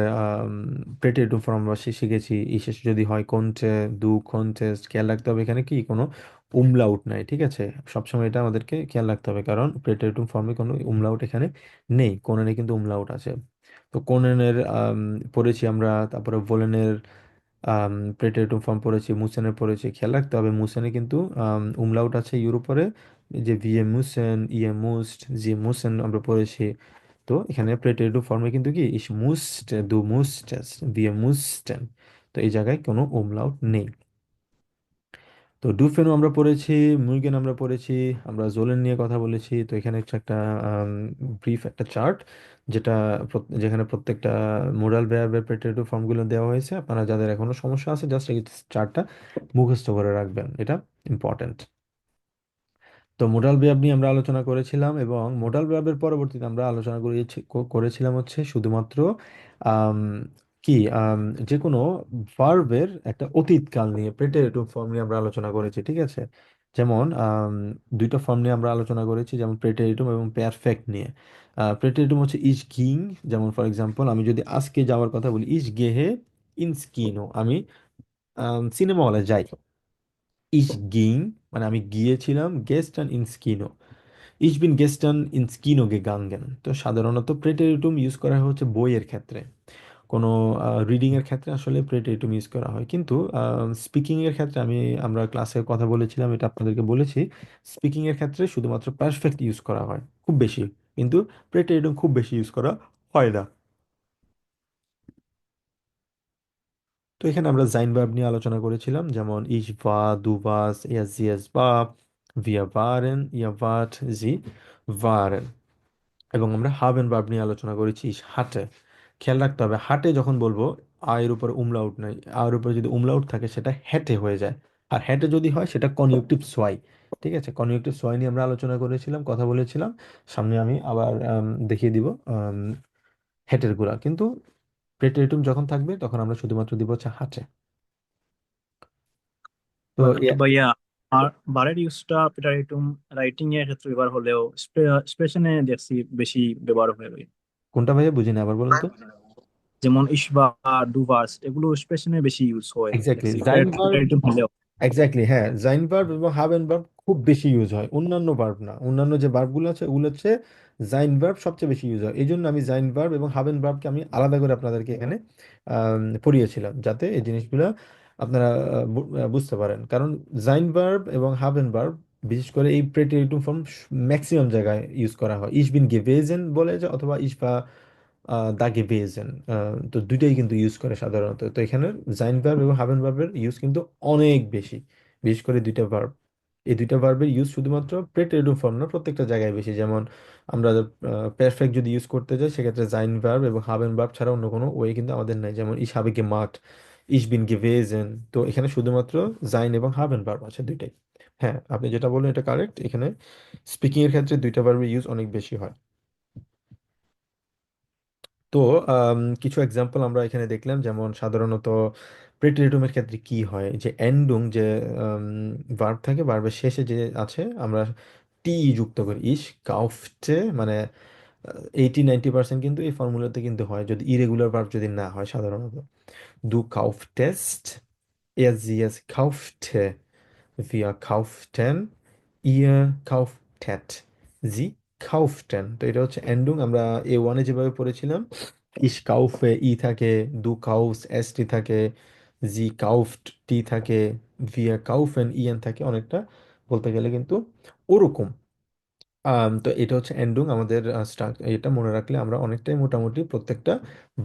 প্রেটেটিভ ফর্ম আমরা শিখেছি, বিশেষ যদি হয় কোনটে, দু, কন্টেস্ট, খেয়াল রাখতে হবে এখানে কি কোনো উমলাউট নাই, ঠিক আছে? সবসময় এটা আমাদেরকে খেয়াল রাখতে হবে, কারণ প্রেটেটিভ ফর্মে কোনো উমলাউট এখানে নেই, কোনেনে কিন্তু উমলাউট আছে। তো কোনেনের পড়েছি আমরা, তারপরে ভোলেনের প্রেটেটিভ ফর্ম পড়েছি, মুসেনের পড়েছি। খেয়াল রাখতে হবে মুসেনে কিন্তু উমলাউট আছে ইউর উপরে, যে ভিএ মুসেন, ইয়ে মুস্ট, জি মুসেন আমরা পড়েছি। তো এখানে প্রেটেটিভ ফর্মে কিন্তু কি ইস মুস্ট, দু মুস্টেস, ভিএ মুস্টেন, তো এই জায়গায় কোনো উমলাউট নেই। তো ডুফেনও আমরা পড়েছি, মুইগেন আমরা পড়েছি, আমরা জোলেন নিয়ে কথা বলেছি। তো এখানে হচ্ছে একটা ব্রিফ একটা চার্ট, যেটা যেখানে প্রত্যেকটা মোডাল ভার্বের প্রেটেটিভ ফর্মগুলো দেওয়া হয়েছে। আপনারা যাদের এখনো সমস্যা আছে, জাস্ট এই চার্টটা মুখস্থ করে রাখবেন, এটা ইম্পর্টেন্ট। তো মোডাল ভার্ব নিয়ে আমরা আলোচনা করেছিলাম, এবং মোডাল ভার্বের পরবর্তীতে আমরা আলোচনা করেছিলাম হচ্ছে শুধুমাত্র আম, কি যে কোনো ভার্বের একটা অতীতকাল নিয়ে, প্রেটেরিটিভ ফর্ম নিয়ে আমরা আলোচনা করেছি, ঠিক আছে? যেমন দুইটা ফর্ম নিয়ে আমরা আলোচনা করেছি, যেমন প্রেটেরিটিভ এবং পারফেক্ট নিয়ে। প্রেটেরিটিভ হচ্ছে ইজ গিং, যেমন ফর এক্সাম্পল আমি যদি আজকে যাওয়ার কথা বলি, ইজ গেহে ইনস্কিনো, আমি সিনেমা হলে যাই। ইজ গিং মানে আমি গিয়েছিলাম, গেস্টান ইন স্কিনো, ইজ বিন গেস্টান ইন স্কিনো গেগাঙ্গেন। তো সাধারণত প্রেটেরিটুম ইউজ করা হয় হচ্ছে বইয়ের ক্ষেত্রে, কোনো রিডিং এর ক্ষেত্রে আসলে প্রেটেরিটুম ইউজ করা হয়, কিন্তু স্পিকিং এর ক্ষেত্রে আমরা ক্লাসে কথা বলেছিলাম, এটা আপনাদেরকে বলেছি, স্পিকিং এর ক্ষেত্রে শুধুমাত্র পারফেক্ট ইউজ করা হয় খুব বেশি, কিন্তু প্রেটেরিটুম খুব বেশি ইউজ করা হয় না। তো এখানে আমরা জাইন ভার্ব নিয়ে আলোচনা করেছিলাম, যেমন ইশ, ভা, দু, ভাস, এস, জিএস, বা wir waren, ihr wart, sie waren। এবং আমরা হাবেন ভার্ব নিয়ে আলোচনা করেছি ইস হাটে। খেয়াল রাখতে হবে হাটে যখন বলবো আয়ের উপরে উমলাউট নাই, আয়ের উপরে যদি উমলাউট থাকে সেটা হ্যাটে হয়ে যায়। আর হ্যাটে যদি হয় সেটা কনজুক্টিভ সোয়াই। ঠিক আছে, কনজুক্টিভ সোয়াই নিয়ে আমরা আলোচনা করেছিলাম, কথা বলেছিলাম। সামনে আমি আবার দেখিয়ে দিব হ্যাটের গুলা। কিন্তু প্রেটেরিটুম যখন থাকবে তখন আমরা শুধুমাত্র দিব হচ্ছে হাটে। তো কিন্তু ভাইয়া আর বারের ইউজটা প্রেটারিটুম রাইটিং এর ক্ষেত্রে ব্যবহার হলেও এক্সপ্রেশনে দেখছি বেশি ব্যবহার হয় ভাই। কোনটা ভাইয়া বুঝিনি, আবার বলুন তো। যেমন ইশবা, ডুভার্স এগুলো এক্সপ্রেশনে বেশি ইউজ হয় এক্স্যাক্টলি, দেখছি জাইন ভার্ব। প্রেটারিটুম হলেও। এক্স্যাক্টলি, হ্যাঁ, জাইন ভার্ব এবং হাবেন ভার্ব খুব বেশি ইউজ হয়, অন্যান্য ভার্ব না। অন্যান্য যে ভার্বগুলো আছে ওগুলো হচ্ছে জাইন ভার্ব সবচেয়ে বেশি ইউজ হয়। এই জন্য আমি জাইন ভার্ব এবং হাবেন ভার্বকে আমি আলাদা করে আপনাদেরকে এখানে পড়িয়েছিলাম, যাতে এই জিনিসগুলো আপনারা বুঝতে পারেন। কারণ জাইন ভার্ব এবং হাবেন ভার্ব বিশেষ করে এই প্রেটেরিটুম ফর্ম ম্যাক্সিমাম জায়গায় ইউজ করা হয়। ইশ বিন গেভেজেন বলে যে, অথবা ইশ বা দা গেভেজেন, তো দুইটাই কিন্তু ইউজ করে সাধারণত। তো এখানে জাইন ভার্ব এবং হাবেন ভার্বের ইউজ কিন্তু অনেক বেশি, বিশেষ করে দুইটা ভার্ব। এই দুইটা ভার্বের ইউজ শুধুমাত্র প্রেটেরিটিভ ফর্ম না, প্রত্যেকটা জায়গায় বেশি। যেমন আমরা পারফেক্ট যদি ইউজ করতে যাই সেক্ষেত্রে জাইন ভার্ব এবং হাবেন ভার্ব ছাড়া অন্য কোনো ওয়ে কিন্তু আমাদের নাই। যেমন ইশ habe gemacht, ইশ বিন গেভেজেন। তো এখানে শুধুমাত্র জাইন এবং হাবেন ভার্ব আছে দুইটাই। হ্যাঁ, আপনি যেটা বললেন এটা কারেক্ট। এখানে স্পিকিং এর ক্ষেত্রে দুইটা ভার্বের ইউজ অনেক বেশি হয়। তো কিছু এক্সাম্পল আমরা এখানে দেখলাম, যেমন সাধারণত প্রেটেরিটুমের ক্ষেত্রে কি হয়, যে এন্ডুং যে ভার্ব থাকে, ভার্বের শেষে যে আছে আমরা টি যুক্ত করি। ইস কাউফটে, মানে 80-90% কিন্তু এই ফর্মুলাতে কিন্তু হয়, যদি ইরেগুলার ভার্ব যদি না হয় সাধারণত। দু কাউফটেস্ট, er sie es kaufte, wir kauften, ihr kauftet, sie kauften। তো এটা হচ্ছে এন্ডুং। আমরা A1-এ যেভাবে পড়েছিলাম, ich kaufe ই থাকে, du kaufst এস টি থাকে, sie kauft টি থাকে, wir kaufen ইএন থাকে, অনেকটা বলতে গেলে কিন্তু ওরকম। তো এটা হচ্ছে এন্ডুং আমাদের এটা মনে রাখলে আমরা অনেকটাই মোটামুটি প্রত্যেকটা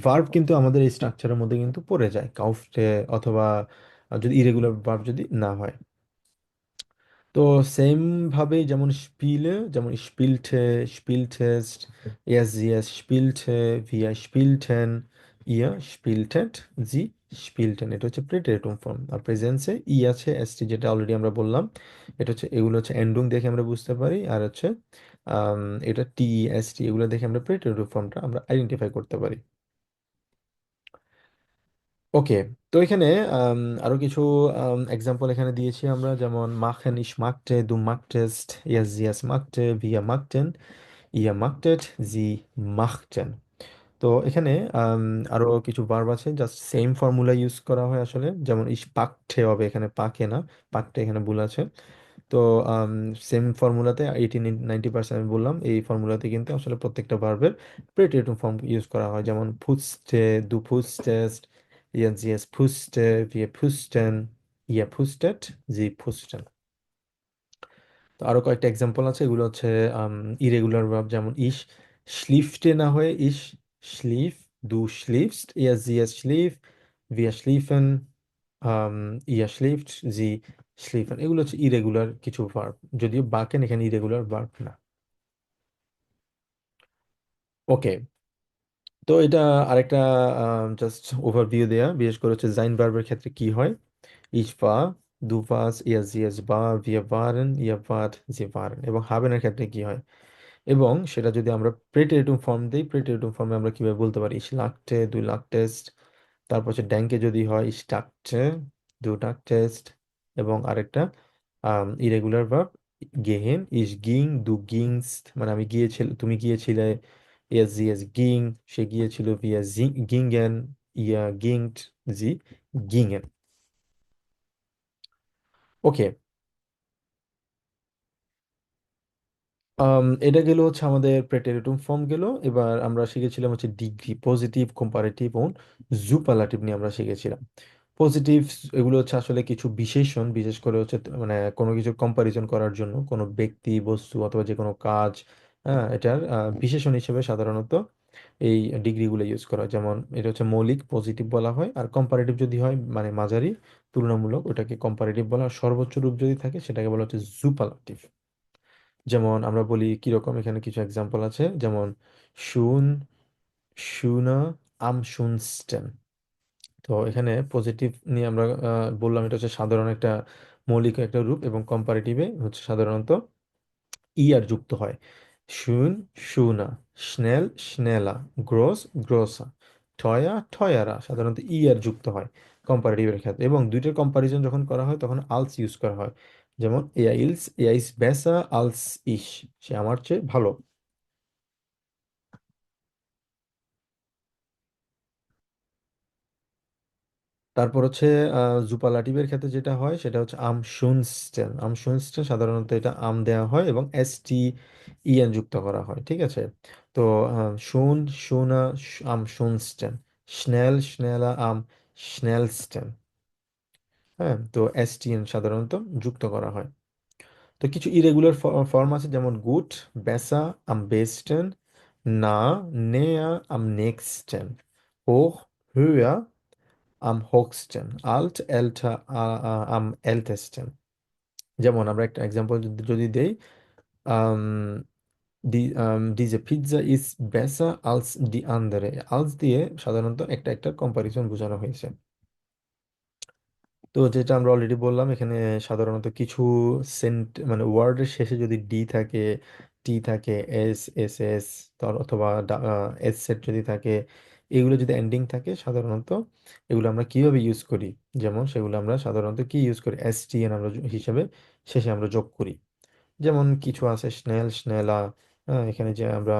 ভার্ব কিন্তু আমাদের এই স্ট্রাকচারের মধ্যে কিন্তু পড়ে যায়, কাউফটে অথবা যদি ইরেগুলার ভার্ব যদি না হয়। তো সেম ভাবে যেমন স্পিলে, যেমন স্পিলটে, স্পিলটেস্ট, এস জি এস স্পিলটে, ভিয়া স্পিলটেন, ইয়া স্পিলটেট, জি স্পিলটেন। এটা হচ্ছে প্রেটেরিটুম ফর্ম। আর প্রেজেন্সে ই আছে, এস টি যেটা অলরেডি আমরা বললাম। এটা হচ্ছে, এগুলো হচ্ছে এন্ডুং দেখে আমরা বুঝতে পারি। আর হচ্ছে আম, এটা টি এস টি, এগুলো দেখে আমরা প্রেটেরিটুম ফর্মটা আমরা আইডেন্টিফাই করতে পারি। ওকে, তো এখানে আরো কিছু এক্সাম্পল এখানে দিয়েছি আমরা, যেমন machen, ich magte, du magtest, er sie es magte, wir magten, ihr magtet, sie machten। তো এখানে আরো কিছু ভার্ব আছে জাস্ট সেম ফর্মুলা ইউজ করা হয় আসলে। যেমন ich packte হবে, এখানে পাকে না, পাকতে এখানে ভুল আছে। তো সেম ফর্মুলাতে 80-90% আমি বললাম, এই ফর্মুলাতে কিন্তু আসলে প্রত্যেকটা ভার্বের প্রেটেরিটিভ ফর্ম ইউজ করা হয়। যেমন পুছতে, দু পুছটেস্ট, ihr sie es putzte, wir putzten, ihr putztet, sie putzten। তো আরো কয়েকটা এক্সাম্পল আছে, এগুলো হচ্ছে ইরেগুলার ভার্ব। যেমন ইশ schliefte না হয়ে ইশ schlief, du schliefst, er sie es schlief, wir schliefen, ihr schläft, sie schliefen। এগুলো হচ্ছে ইরেগুলার কিছু ভার্ব, যদিও বাকেন এখানে ইরেগুলার ভার্ব না। ওকে, তো এটা আরেকটা জাস্ট ওভারভিউ দেয়া, বিশেষ করে হচ্ছে জাইন ভার্বের ক্ষেত্রে কি হয়। Ich war, du warst, er sie es war, wir waren, ihr wart, sie waren। এবং হাবেনের ক্ষেত্রে কি হয়, এবং সেটা যদি আমরা প্রেটেরিটিভ ফর্ম দিই, প্রেটেরিটিভ ফর্মে আমরা কিভাবে বলতে পারি, ich lagte, du lagtest। তারপর হচ্ছে ড্যাঙ্কে যদি হয়, ich dachte, du dachtest। এবং আরেকটা ইরেগুলার ভার্ব গেহেন, ich ging, du gingst, মানে আমি গিয়েছিল, তুমি গিয়েছিলে, er sie es ging, সে গিয়েছিল, wir gingen, ihr gingt, sie gingen। ওকে, এটা গেল হচ্ছে আমাদের প্রেটেরিটুম ফর্ম গেল। এবার আমরা শিখেছিলাম হচ্ছে ডিগ্রি, পজিটিভ, কম্পারেটিভ এবং জুপারলাটিভ নিয়ে আমরা শিখেছিলাম। পজিটিভ এগুলো হচ্ছে আসলে কিছু বিশেষণ, বিশেষ করে হচ্ছে মানে কোনো কিছু কম্পারিজন করার জন্য কোনো ব্যক্তি, বস্তু অথবা যে কোনো কাজ, হ্যাঁ, এটার বিশেষণ হিসেবে সাধারণত এই ডিগ্রিগুলো ইউজ করা হয়। যেমন এটা হচ্ছে মৌলিক, পজিটিভ বলা হয়। আর কম্পারেটিভ যদি হয় মানে মাঝারি, তুলনামূলক, ওটাকে কম্পারেটিভ বলা হয়। সর্বোচ্চ রূপ যদি থাকে সেটাকে বলা হচ্ছে সুপারলাটিভ। যেমন আমরা বলি কিরকম, এখানে কিছু এক্সাম্পল আছে, যেমন শুন, শুনা, আম শুনস্টেন। তো এখানে পজিটিভ নিয়ে আমরা বললাম এটা হচ্ছে সাধারণ একটা মৌলিক একটা রূপ, এবং কম্পারেটিভে হচ্ছে সাধারণত ইয়ার যুক্ত হয়। শুন, শুনা, স্নেল, স্নেলা, গ্রোস, গ্রোসা, ঠয়া, ঠয়ারা সাধারণত ইয়ার যুক্ত হয় কম্পারেটিভের ক্ষেত্রে। এবং দুইটার কম্পারিজন যখন করা হয় তখন আলস ইউজ করা হয়। যেমন এয়া ইলস, এয়া ইস বেসা আলস ইস, সে আমার চেয়ে ভালো। তারপর হচ্ছে জুপালাটিভের ক্ষেত্রে যেটা হয় সেটা হচ্ছে আম শুনস্টেন। আম শুনস্টেন সাধারণত এটা আম দেওয়া হয় এবং এস টি ইএন যুক্ত করা হয়, ঠিক আছে। তো শুন, শুনা, আম শুনস্টেন, স্নেল, স্নেলা, আম স্নেলস্টেন। হ্যাঁ, তো এস টি এন সাধারণত যুক্ত করা হয়। তো কিছু ইরেগুলার ফর্ম আছে, যেমন গুড, বেসা, আম বেস্টেন, না, নেয়া, আম নেক্সটেন, হোch, höher, am höchsten, alt, älter, am ältesten। যেমন আমরা একটা এক্সাম্পল যদি দেই, আম, diese Pizza ist besser als die andere। als দিয়ে সাধারণত একটা একটা কম্পারিজন বোঝানো হয়েছে। তো যেটা আমরা অলরেডি বললাম, এখানে সাধারণত কিছু মানে ওয়ার্ডের শেষে যদি ডি থাকে, টি থাকে, এস, এস এস, অথবা এস সেট যদি থাকে, এগুলো যদি এন্ডিং থাকে সাধারণত এগুলো আমরা কিভাবে ইউজ করি, যেমন সেগুলো আমরা সাধারণত কি ইউজ করি, এস টি এন আমরা হিসেবে শেষে আমরা যোগ করি। যেমন কিছু আছে স্নেল, স্নেলা, এখানে যে আমরা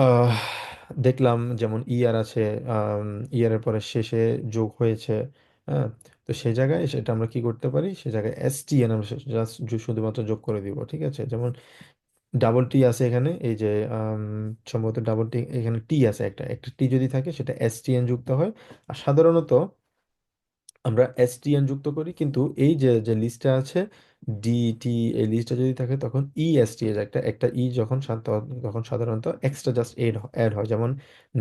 আহ, দেখলাম যেমন ইয়ার আছে, ইয়ারের পরে শেষে যোগ হয়েছে। হ্যাঁ, তো সেই জায়গায় সেটা আমরা কি করতে পারি, সে জায়গায় এস টি এন আমরা জাস্ট শুধুমাত্র যোগ করে দিব, ঠিক আছে। যেমন ডাবল টি আছে এখানে, এই যে সম্ভবত ডাবল টি, এখানে টি আছে, একটা একটা টি যদি থাকে সেটা এস টি এন যুক্ত হয়। আর সাধারণত আমরা এসটিএন যুক্ত করি, কিন্তু এই যে যে লিস্টটা আছে ডিটি, এই লিস্টটা যদি থাকে তখন ইএসটি এর একটা একটা ই যখন তখন সাধারণত এক্সট্রা জাস্ট অ্যাড হয়। যেমন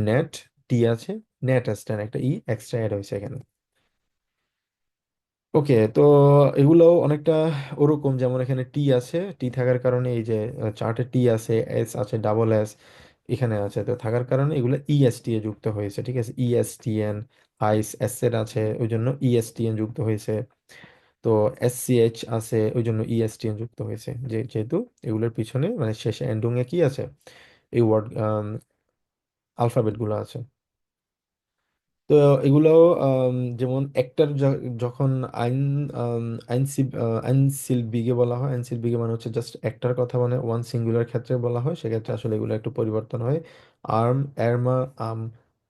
নেট, টি আছে, নেট এসটেন, একটা ই এক্সট্রা অ্যাড হয়েছে এখানে। ওকে, তো এগুলোও অনেকটা ওরকম, যেমন এখানে টি আছে, টি থাকার কারণে এই যে চার্টে টি আছে, এস আছে, ডাবল এস এখানে আছে, তো থাকার কারণে এগুলো ইএসটি এ যুক্ত হয়েছে, ঠিক আছে। ইএসটিএন, আইস এস এর আছে ওই জন্য ইএসটিএন যুক্ত হয়েছে। তো এসসিএইচ আছে ওই জন্য ইএসটিএন যুক্ত হয়েছে, যেহেতু এগুলোর পিছনে মানে শেষে এন্ডিং এ কি আছে, এই ওয়ার্ড আলফাবেট গুলো আছে। তো এগুলো যেমন একটার যখন আইন আইনসিলবিগে বলা হয়, আইনসিলবিগে মানে হচ্ছে জাস্ট একটার কথা, মানে ওয়ান সিঙ্গুলার ক্ষেত্রে বলা হয়, সেক্ষেত্রে আসলে এগুলো একটু পরিবর্তন হয়। আর্ম, এরমা, আম,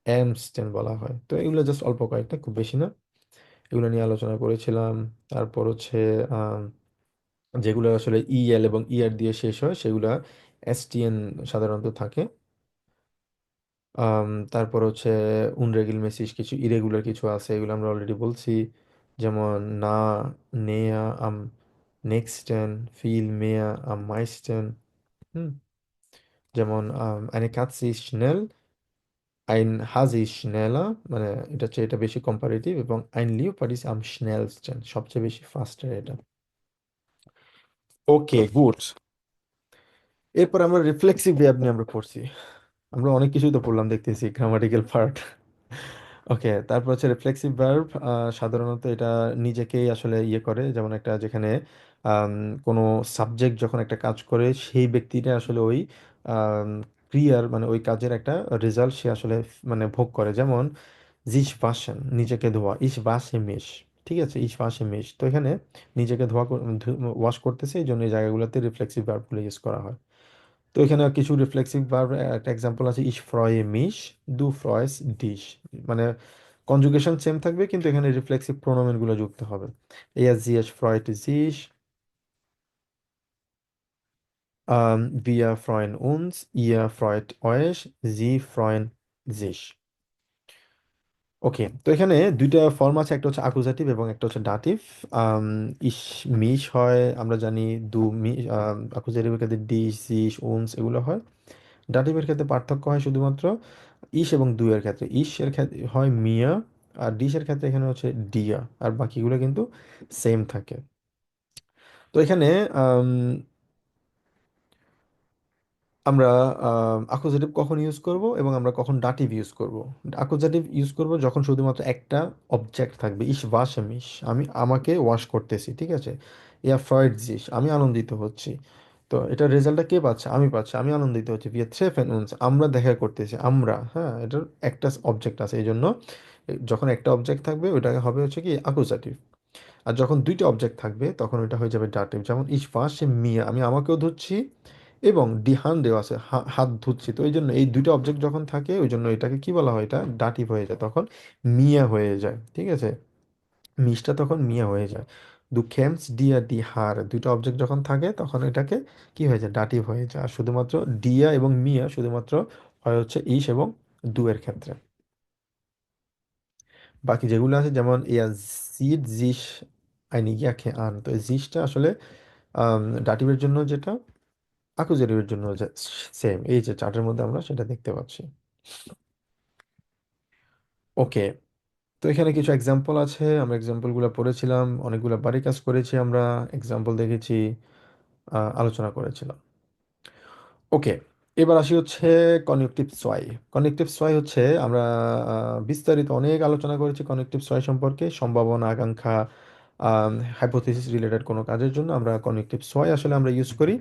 এমস্টেন বলা হয়। তো এগুলো জাস্ট অল্প কয়েকটা, খুব বেশি না। এগুলো নিয়ে আলোচনা করেছিলাম। তারপর হচ্ছে আম, যেগুলো আসলে ইএল এবং ইআর দিয়ে শেষ হয় সেগুলা এসটিএন সাধারণত থাকে। তারপর হচ্ছে উনরেগেলমেসিস, কিছু ইরেগুলার কিছু আছে, এগুলো আমরা অলরেডি বলছি। যেমন না, নেয়া, আম নেক্সটেন, ফিল, মেয়া, আম মাইস্টেন। হুম, যেমন eine Katze ist schnell, ein Hase ist schneller, মানে এটা হচ্ছে এটা বেশি কম্পারেটিভ, এবং ein Leopard ist am schnellsten, সবচেয়ে বেশি ফাস্টার এটা। ওকে, গুড। এরপর আমরা রিফ্লেক্সিভ ভার্ব নিয়ে আমরা পড়ছি। আমরা অনেক কিছুই তো পড়লাম দেখতেছি, গ্রামাটিক্যাল পার্ট। ওকে, তারপর হচ্ছে রিফ্লেক্সিভ ভার্ব। সাধারণত এটা নিজেকেই আসলে ইয়ে করে, যেমন একটা যেখানে আম, কোনো সাবজেক্ট যখন একটা কাজ করে সেই ব্যক্তিটা আসলে ওই আম, ক্রিয়ার মানে ওই কাজের একটা রেজাল্ট সে আসলে মানে ভোগ করে। যেমন জিস ওয়াশেন, নিজেকে ধোয়া, ইস ওয়াশে মিশ, ঠিক আছে, ইস ওয়াশে মিশ। তো এখানে নিজেকে ওয়াশ করতেছে, এই জন্য এই জায়গাগুলোতে রিফ্লেক্সিভ ভার্বগুলো ইউজ করা হয়। তো এখানে কিছু রিফ্লেক্সিভ ভার্ব, একটা এক্সাম্পল আছে, ইশ ফ্রয়ে মিশ, দু ফ্রয়েস ডিশ। মানে কনজুগেশন সেম থাকবে, কিন্তু এখানে রিফ্লেক্সিভ প্রোনোমেন গুলো যুক্ত হবে। এয়া জিএস ফ্রয়েট জিস, wir freuen uns, ihr freut euch, sie freuen sich। Okay, তো এখানে দুইটা ফর্ম আছে, একটা হচ্ছে আকুজাটিভ এবং একটা হচ্ছে ডাটিভ। ইস মিশ হয় আমরা জানি, দু মি আকুজাটিভের ক্ষেত্রে ডিস, সিস, উনস এগুলো হয়। ডাটিভের ক্ষেত্রে পার্থক্য হয় শুধুমাত্র ইস এবং দু এর ক্ষেত্রে। ইস এর ক্ষেত্রে হয় মিয়া, আর ডিশের ক্ষেত্রে এখানে হচ্ছে ডিয়া, আর বাকিগুলো কিন্তু সেম থাকে। তো এখানে আম, আমরা আকুজেটিভ কখন ইউজ করব এবং আমরা কখন ডাটিভ ইউজ করব। আকুজেটিভ ইউজ করব যখন শুধুমাত্র একটা অবজেক্ট থাকবে, ইস ওয়াশে মিশ, আমি আমাকে ওয়াশ করতেছি, ঠিক আছে। ইয়া ফ্রয়েড জিস, আমি আনন্দিত হচ্ছি। তো এটার রেজাল্টটা কে পাচ্ছে? আমি পাচ্ছি, আমি আনন্দিত হচ্ছি। ভিয়া ট্রেফেন উনস, আমরা দেখা করতেছি, আমরা, হ্যাঁ, এটার একটা অবজেক্ট আছে, এই জন্য যখন একটা অবজেক্ট থাকবে ওইটাকে হবে হচ্ছে কি আকুজাটিভ। আর যখন দুইটা অবজেক্ট থাকবে তখন ওইটা হয়ে যাবে ডাটিভ। যেমন ইস ওয়াশে মিয়া, আমি আমাকেও ধুচ্ছি এবং ডিহান দেওয়া আছে, হাত ধুচ্ছি, তো এই জন্য এই দুইটা অবজেক্ট যখন থাকে ওই জন্য এটাকে কি বলা হয়, এটা ডাটিভ হয়ে যায়, তখন মিয়া হয়ে যায়, ঠিক আছে। মিসটা তখন মিয়া হয়ে যায়। দু খেমস ডিয়া ডি হার, দুইটা অবজেক্ট যখন থাকে তখন এটাকে কি হয়ে যায়, ডাটিভ হয়ে যায়। আর শুধুমাত্র ডিয়া এবং মিয়া শুধুমাত্র হয় হচ্ছে ইস এবং দু এর ক্ষেত্রে। বাকি যেগুলো আছে যেমন ইয়া জিদ জিস আইনি ইয়াকে আন, তো এই জিসটা আসলে ডাটিভের জন্য যেটা, আকুজেটিভের জন্য সেম, এই যে চার্টের মধ্যে আমরা সেটা দেখতে পাচ্ছি। ওকে, তো এখানে কিছু এক্সাম্পল আছে, আমরা এক্সাম্পলগুলো পড়েছিলাম, অনেকগুলো বাড়ি কাজ করেছি, আমরা এক্সাম্পল দেখেছি, আলোচনা করেছিলাম। ওকে, এবার আসি হচ্ছে কনেকটিভ সোয়াই। কনেকটিভ সোয়াই হচ্ছে আমরা বিস্তারিত অনেক আলোচনা করেছি কনেকটিভ সোয়াই সম্পর্কে, সম্ভাবনা, আকাঙ্ক্ষা, হাইপোথিসিস রিলেটেড কোনো কাজের জন্য আমরা কনেকটিভ সোয়াই আসলে আমরা ইউজ করি।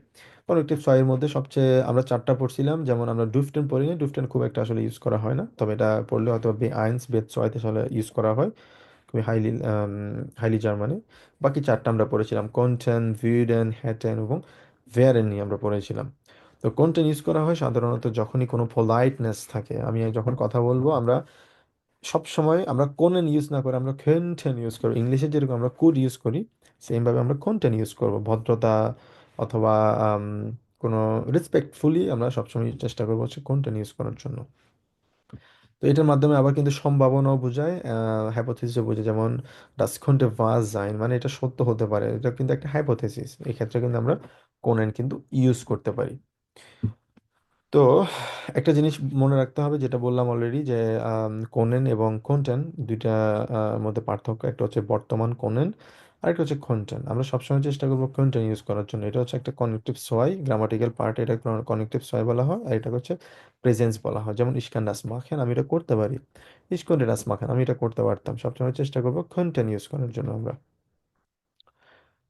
কনেকটিভ সোয়াইয়ের মধ্যে সবচেয়ে আমরা চারটা পড়ছিলাম, যেমন আমরা ডুফটেন পড়িনি, ডুফটেন খুব একটা আসলে ইউজ করা হয় না, তবে এটা পড়লে হয়তো বে আইনস বেদ সোয়াইতে আসলে ইউজ করা হয়, খুবই হাইলি হাইলি জার্মানি। বাকি চারটা আমরা পড়েছিলাম কন্টেন, ভিউডেন, হ্যাটেন এবং ভেয়ারেন নিয়ে আমরা পড়েছিলাম। তো কোনটেন ইউজ করা হয় সাধারণত যখনই কোনো পোলাইটনেস থাকে, আমি যখন কথা বলবো আমরা সব সময় আমরা কোনেন ইউজ না করে আমরা কোনটেন ইউজ করি। ইংলিশে যেরকম আমরা কুড ইউজ করি সেম ভাবে আমরা কোনটেন ইউজ করব, ভদ্রতা অথবা আম, কোনো রেসপেক্টফুলি আমরা সবসময় চেষ্টা করবো হচ্ছে কোনটেন ইউজ করার জন্য। তো এটার মাধ্যমে আবার কিন্তু সম্ভাবনাও বোঝায়, হাইপোথিসিসও বোঝায়, যেমন ডাস könnte wahr sein, মানে এটা সত্য হতে পারে, এটা কিন্তু একটা হাইপোথিসিস, এই ক্ষেত্রে কিন্তু আমরা কোনেন কিন্তু ইউজ করতে পারি। তো একটা জিনিস মনে রাখতে হবে, যেটা বললাম অলরেডি, যে কোনেন এবং কন্টেন দুইটা মধ্যে পার্থক্য, একটা হচ্ছে বর্তমান কোনেন আর একটা হচ্ছে কন্টেন। আমরা সবসময় চেষ্টা করবো কন্টেন ইউজ করার জন্য, এটা হচ্ছে একটা কনেকটিভ সোয়াই, গ্রামাটিক্যাল পার্ট, এটা কনেকটিভ সোয়াই বলা হয়, আর এটা হচ্ছে প্রেজেন্স বলা হয়। যেমন ইস্কান ডাস মাখেন, আমি এটা করতে পারি, ইস্কন্ডে ডাস মাখেন, আমি এটা করতে পারতাম, সবসময় চেষ্টা করবো কন্টেন ইউজ করার জন্য আমরা।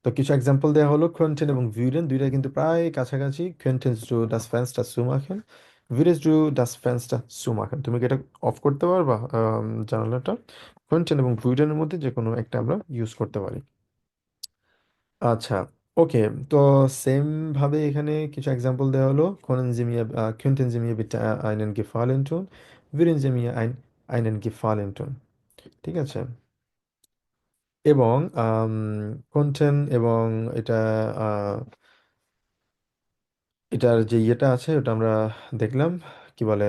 তো কিছু এক্সাম্পল দেওয়া হলো, কোয়েন্টেন এবং ভিউরেন দুইটা কিন্তু প্রায় কাছাকাছি। কোয়েন্টেন্স ডু ডাস ফেন্সটা সুমাখেন, ভিউরেস ডু ডাস ফেন্সটা সুমাখেন। তুমি কি এটা অফ করতে পারবা জানালাটা? কোয়েন্টেন এবং ভিউরেনের মধ্যে যে কোনো একটা আমরা ইউজ করতে পারি। আচ্ছা, ওকে, তো সেম ভাবে এখানে কিছু এক্সাম্পল দেওয়া হলো, কোয়েন্টেন জি মিয়া বিটে আইনেন গেফালেন টুন, ভিউরেন জি মিয়া আইনেন গেফালেন টুন, ঠিক আছে। এবং কোয়েন্টেন এবং এটা এটার যে ইয়েটা আছে ওটা আমরা দেখলাম, কি বলে,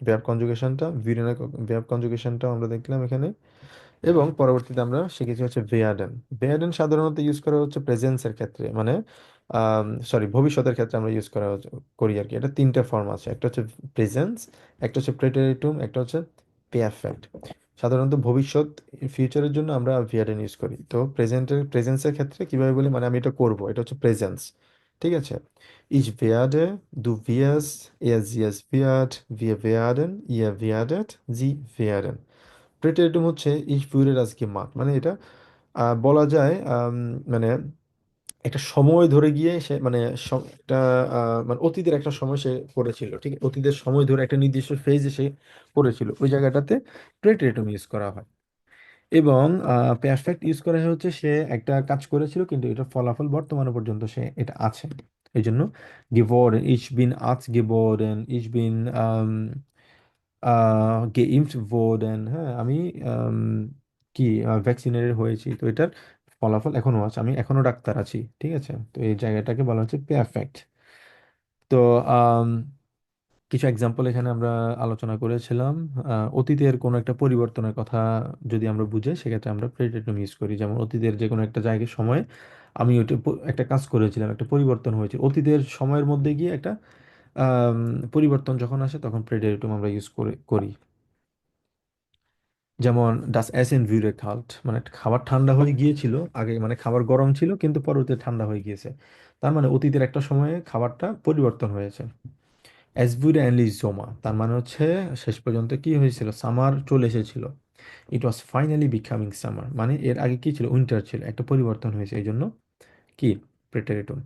verb কনজুগেশনটা, ভিরেনের verb কনজুগেশনটা আমরা দেখলাম এখানে। এবং পরবর্তীতে আমরা শিখেছি হচ্ছে ভেয়াডেন। ভেয়াডেন সাধারণত ইউজ করা হচ্ছে প্রেজেন্সের ক্ষেত্রে, মানে সরি ভবিষ্যতের ক্ষেত্রে আমরা ইউজ করি আর কি। এটা তিনটা ফর্ম আছে, একটা হচ্ছে প্রেজেন্স, একটা হচ্ছে প্রেটেরিটুম, একটা হচ্ছে পেয়ারফেক্ট। সাধারণত ভবিষ্যৎ, ফিউচারের জন্য আমরা ভিয়াডেন ইউজ করি। তো প্রেজেন্সের ক্ষেত্রে কিভাবে বলি, মানে আমি এটা করব, এটা হচ্ছে প্রেজেন্স, ঠিক আছে। Ich werde, du wirst, er sie es wird, wir werden, ihr werdet, sie werden। প্রেটেরিটুম হচ্ছে ich würde das gemacht, মানে এটা বলা যায় মানে একটা সময় ধরে গিয়ে সে, মানে একটা মানে অতীতের একটা সময় সে করেছিল, ঠিক আছে? অতীতের সময় ধরে একটা নির্দিষ্ট ফেজে সে করেছিল, ওই জায়গাটাতে প্রেটেরিটুম ইউজ করা হয়। এবং পারফেক্ট ইউজ করা হচ্ছে সে একটা কাজ করেছিল কিন্তু এটার ফলাফল বর্তমানে পর্যন্ত সে এটা আছে, এই জন্য geworden, ich bin Arzt geworden, ich bin geimpft worden, হ্যাঁ, আমি আম, কি ভ্যাকসিনেটেড হয়েছি, তো এটার ফলাফল এখনো আছে, আমি এখনো ডাক্তার আছি, ঠিক আছে। তো এই জায়গাটাকে বলা হচ্ছে পারফেক্ট। তো আম, কিছু এক্সাম্পল এখানে আমরা আলোচনা করেছিলাম, অতীতের কোনো একটা পরিবর্তনের কথা যদি আমরা বুঝাই সেক্ষেত্রে আমরা প্রেডিকেটম ইউজ করি। যেমন অতীতের যে কোনো একটা জায়গায় সময়ে আমি ওইটা একটা কাজ করেছিলাম, একটা পরিবর্তন হয়েছে, অতীতের সময়ের মধ্যে গিয়ে একটা পরিবর্তন যখন আসে তখন প্রেডিকেটম আমরা ইউজ করি। যেমন ডাস এসেন ভিউরে কাল্ট, মানে খাবার ঠান্ডা হয়ে গিয়েছিল আগে, মানে খাবার গরম ছিল কিন্তু পরবর্তীতে ঠান্ডা হয়ে গিয়েছে। তার মানে অতীতের একটা সময়ে খাবারটা পরিবর্তন হয়েছে। এস ভিউরে এনলিস জোমা, তার মানে হচ্ছে শেষ পর্যন্ত কি হয়েছিল, সামার চলে এসেছিল। ইট ওয়াজ ফাইনালি বিকামিং সামার, মানে এর আগে কি ছিল, উইন্টার ছিল, একটা পরিবর্তন হয়েছে, এই জন্য কি প্রেটেরিটুম।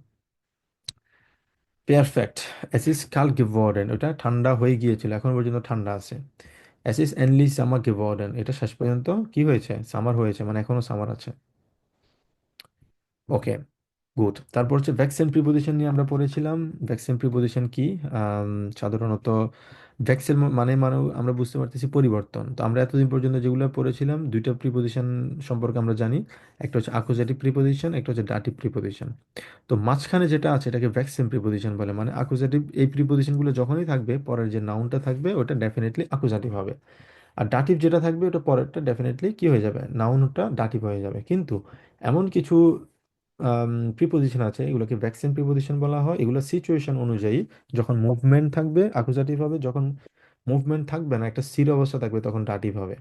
পারফেক্ট। এস ইস কাল গেভর্ডেন, ওটা ঠান্ডা হয়ে গিয়েছিল, এখন পর্যন্ত ঠান্ডা আছে। এস ইস এনলি সামার গেভর্ডেন, এটা শেষ পর্যন্ত কি হয়েছে, সামার হয়েছে, মানে এখনো সামার আছে। ওকে, গুড। তারপর হচ্ছে ভ্যাকসিন প্রিপোজিশন নিয়ে আমরা পড়েছিলাম। ভ্যাকসিন প্রিপোজিশন কি? সাধারণত ভ্যাকসিন মানে আমরা বুঝতে পারতেছি পরিবর্তন। তো আমরা এতদিন পর্যন্ত যেগুলো পড়েছিলাম, দুইটা প্রিপোজিশন সম্পর্কে আমরা জানি, একটা হচ্ছে আকুজেটিভ প্রিপোজিশন, একটা হচ্ছে ডাটিভ প্রিপোজিশন। তো মাঝখানে যেটা আছে এটাকে ভ্যাকসিন প্রিপোজিশন বলে, মানে আকুজেটিভ এই প্রিপোজিশনগুলো যখনই থাকবে পরের যে নাউনটা থাকবে ওটা ডেফিনেটলি আকুজেটিভ হবে, আর ডাটিভ যেটা থাকবে ওটা পরেরটা ডেফিনেটলি কি হয়ে যাবে, নাউনটা ডাটিভ হয়ে যাবে। কিন্তু এমন কিছু প্রিপোজিশন আছে, এগুলোকে ভ্যাকসিন প্রিপোজিশন বলা হয়। এগুলো সিচুয়েশন অনুযায়ী, যখন মুভমেন্ট থাকবে আকুজাটিভ হবে, যখন মুভমেন্ট থাকবে না, একটা স্থির অবস্থা থাকবে, তখন ডাটিভ হবে।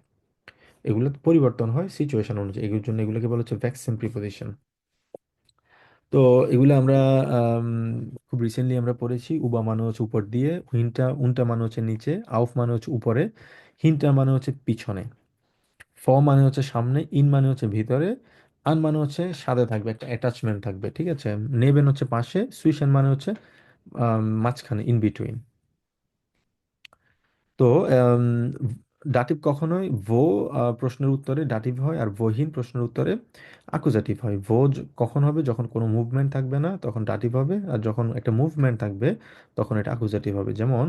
এগুলো পরিবর্তন হয় সিচুয়েশন অনুযায়ী, এগুলোর জন্য এগুলোকে বলা হচ্ছে ভ্যাকসিন প্রিপোজিশন। তো এগুলো আমরা আম, খুব রিসেন্টলি আমরা পড়েছি। উবা মানে হচ্ছে উপর দিয়ে, উনটা মানে হচ্ছে নিচে, আউফ মানে হচ্ছে উপরে, হিন্টা মানে হচ্ছে পিছনে, ফ মানে হচ্ছে সামনে, ইন মানে হচ্ছে ভিতরে, আন মানে হচ্ছে সাথে থাকবে, একটা অ্যাটাচমেন্ট থাকবে, ঠিক আছে। নেবেন হচ্ছে পাশে, সুইশন মানে হচ্ছে মাঝখানে, ইন বিটুইন। তো ডাটিভ কখনোই ভো প্রশ্নের উত্তরে ডাটিভ হয়, আর ভোহীন প্রশ্নের উত্তরে আকুজাটিভ হয়। কখন হবে, যখন কোনো মুভমেন্ট থাকবে না তখন ডাটিভ হবে, আর যখন একটা মুভমেন্ট থাকবে তখন এটা আকুজাটিভ হবে। যেমন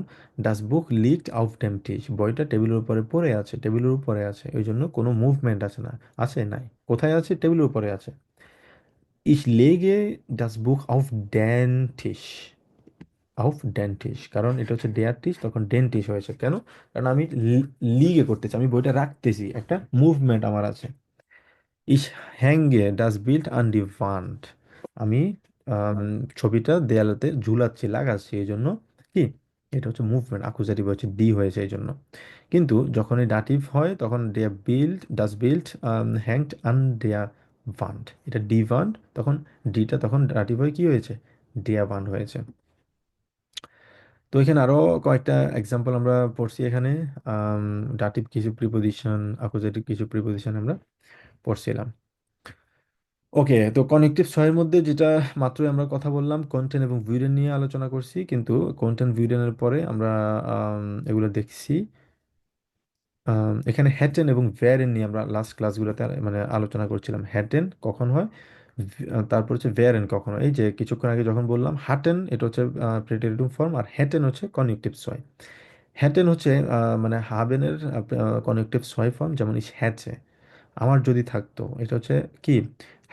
ডাস বুক লিকড আউফ ডেম টিশ, বইটা টেবিলের উপরে পড়ে আছে, টেবিলের উপরে আছে, ওই জন্য কোনো মুভমেন্ট আছে না, আছে নাই, কোথায় আছে, টেবিলের উপরে আছে। ইস লেগে ডাস বুক আউফ ডেন টিশ, অফ ডেন্টিস, কারণ এটা হচ্ছে ডেয়ারটিস, তখন ডেন্টিস হয়েছে কেন, কারণ আমি লিগে করতেছি, আমি বইটা রাখতেছি, একটা মুভমেন্ট আমার আছে। ইস হ্যাঙ্গে ডাস বিল্ড আন ডি ভান্ট, আমি আম, ছবিটা দেয়ালেতে ঝুলাচ্ছি, লাগাচ্ছি, এই জন্য কি, এটা হচ্ছে মুভমেন্ট, আকুজাটিভ হচ্ছে ডি হয়েছে এই জন্য। কিন্তু যখন এই ডাটিভ হয় তখন ডেয়া বিল্ড ডাস বিল্ড হ্যাংড আন ডেয়া ভান্ট, এটা ডি ভান্ট, তখন ডিটা তখন ডাটিভ হয়ে কি হয়েছে, ডেয়া ভান্ট হয়েছে। তো এখানে আরো কয়েকটা এক্সাম্পল আমরা পড়ছি এখানে। ডাটিভ কিছু প্রিপোজিশন, অ্যাকুজেটিভ কিছু প্রিপোজিশন আমরা পড়ছিলাম। ওকে, তো কনেকটিভ ছয়ের মধ্যে যেটা মাত্রই আমরা কথা বললাম, কন্টেন্ট এবং ভিউরেন নিয়ে আলোচনা করছি, কিন্তু কন্টেন্ট ভিউরেনের পরে আমরা এগুলো দেখছি। এখানে হ্যাটেন এবং ভ্যারেন নিয়ে আমরা লাস্ট ক্লাসগুলোতে মানে আলোচনা করছিলাম। হ্যাটেন কখন হয়, তারপর হচ্ছে ভ্যারেন কখন হয়। এই যে কিছুক্ষণ আগে যখন বললাম হাটেন, এটা হচ্ছে প্রেটেরিটিভ ফর্ম, আর হ্যাটেন হচ্ছে কনজুক্টিভ ছয়। হ্যাটেন হচ্ছে মানে হাবেনের কনজুক্টিভ ছয় ফর্ম, যেমন ইস হ্যাচে, আমার যদি থাকতো, এটা হচ্ছে কি,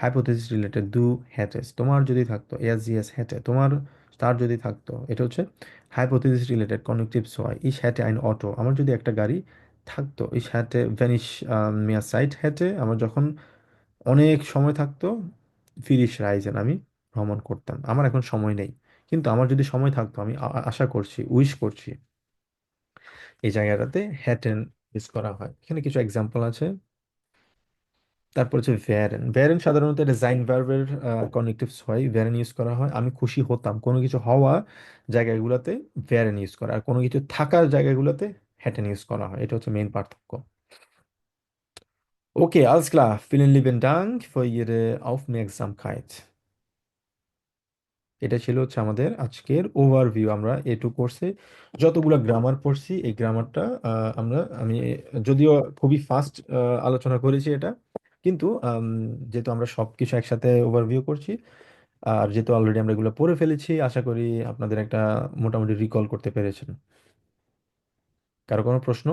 হাইপোথেসিস রিলেটেড, দু হ্যাচেস, তোমার যদি থাকতো, এস জি এস হ্যাটে, তোমার তার যদি থাকতো, এটা হচ্ছে হাইপোথেসিস রিলেটেড কনজুক্টিভ ছয়। ইস হ্যাটে আইন অটো, আমার যদি একটা গাড়ি থাকতো। ইস হ্যাটে ভ্যানিশ মিয়া সাইট হ্যাটে, আমার যখন অনেক সময় থাকতো, ফিরিস রাইজেন, আমি ভ্রমণ করতাম। আমার এখন সময় নেই, কিন্তু আমার যদি সময় থাকতো, আমি আশা করছি, উইশ করছি। এই জায়গাটাতে হ্যাটেন ইউজ করা হয়। এখানে কিছু এক্সাম্পল আছে। তারপর হচ্ছে ভ্যারেন। ভ্যারেন সাধারণত এটা জাইন ভার্বের কনেকটিভস হয়, ভ্যারেন ইউজ করা হয়। আমি খুশি হতাম, কোনো কিছু হওয়া জায়গাগুলোতে ভ্যারেন ইউজ করা, আর কোনো কিছু থাকার জায়গাগুলোতে হ্যাটেন ইউজ করা হয়। এটা হচ্ছে মেইন পার্থক্য। Okay, alles klar. Vielen lieben Dank für Ihre Aufmerksamkeit. এটা ছিল হচ্ছে আমাদের আজকের ওভারভিউ। আমরা এটু কোর্সে যতগুলো গ্রামার পড়ছি, এই গ্রামারটা আমি যদিও খুবই ফাস্ট আলোচনা করেছি এটা, কিন্তু যেহেতু আমরা সবকিছু একসাথে ওভারভিউ করছি, আর যেহেতু অলরেডি আমরা এগুলো পড়ে ফেলেছি, আশা করি আপনাদের একটা মোটামুটি রিকল করতে পেরেছেন। কারো কোনো প্রশ্ন?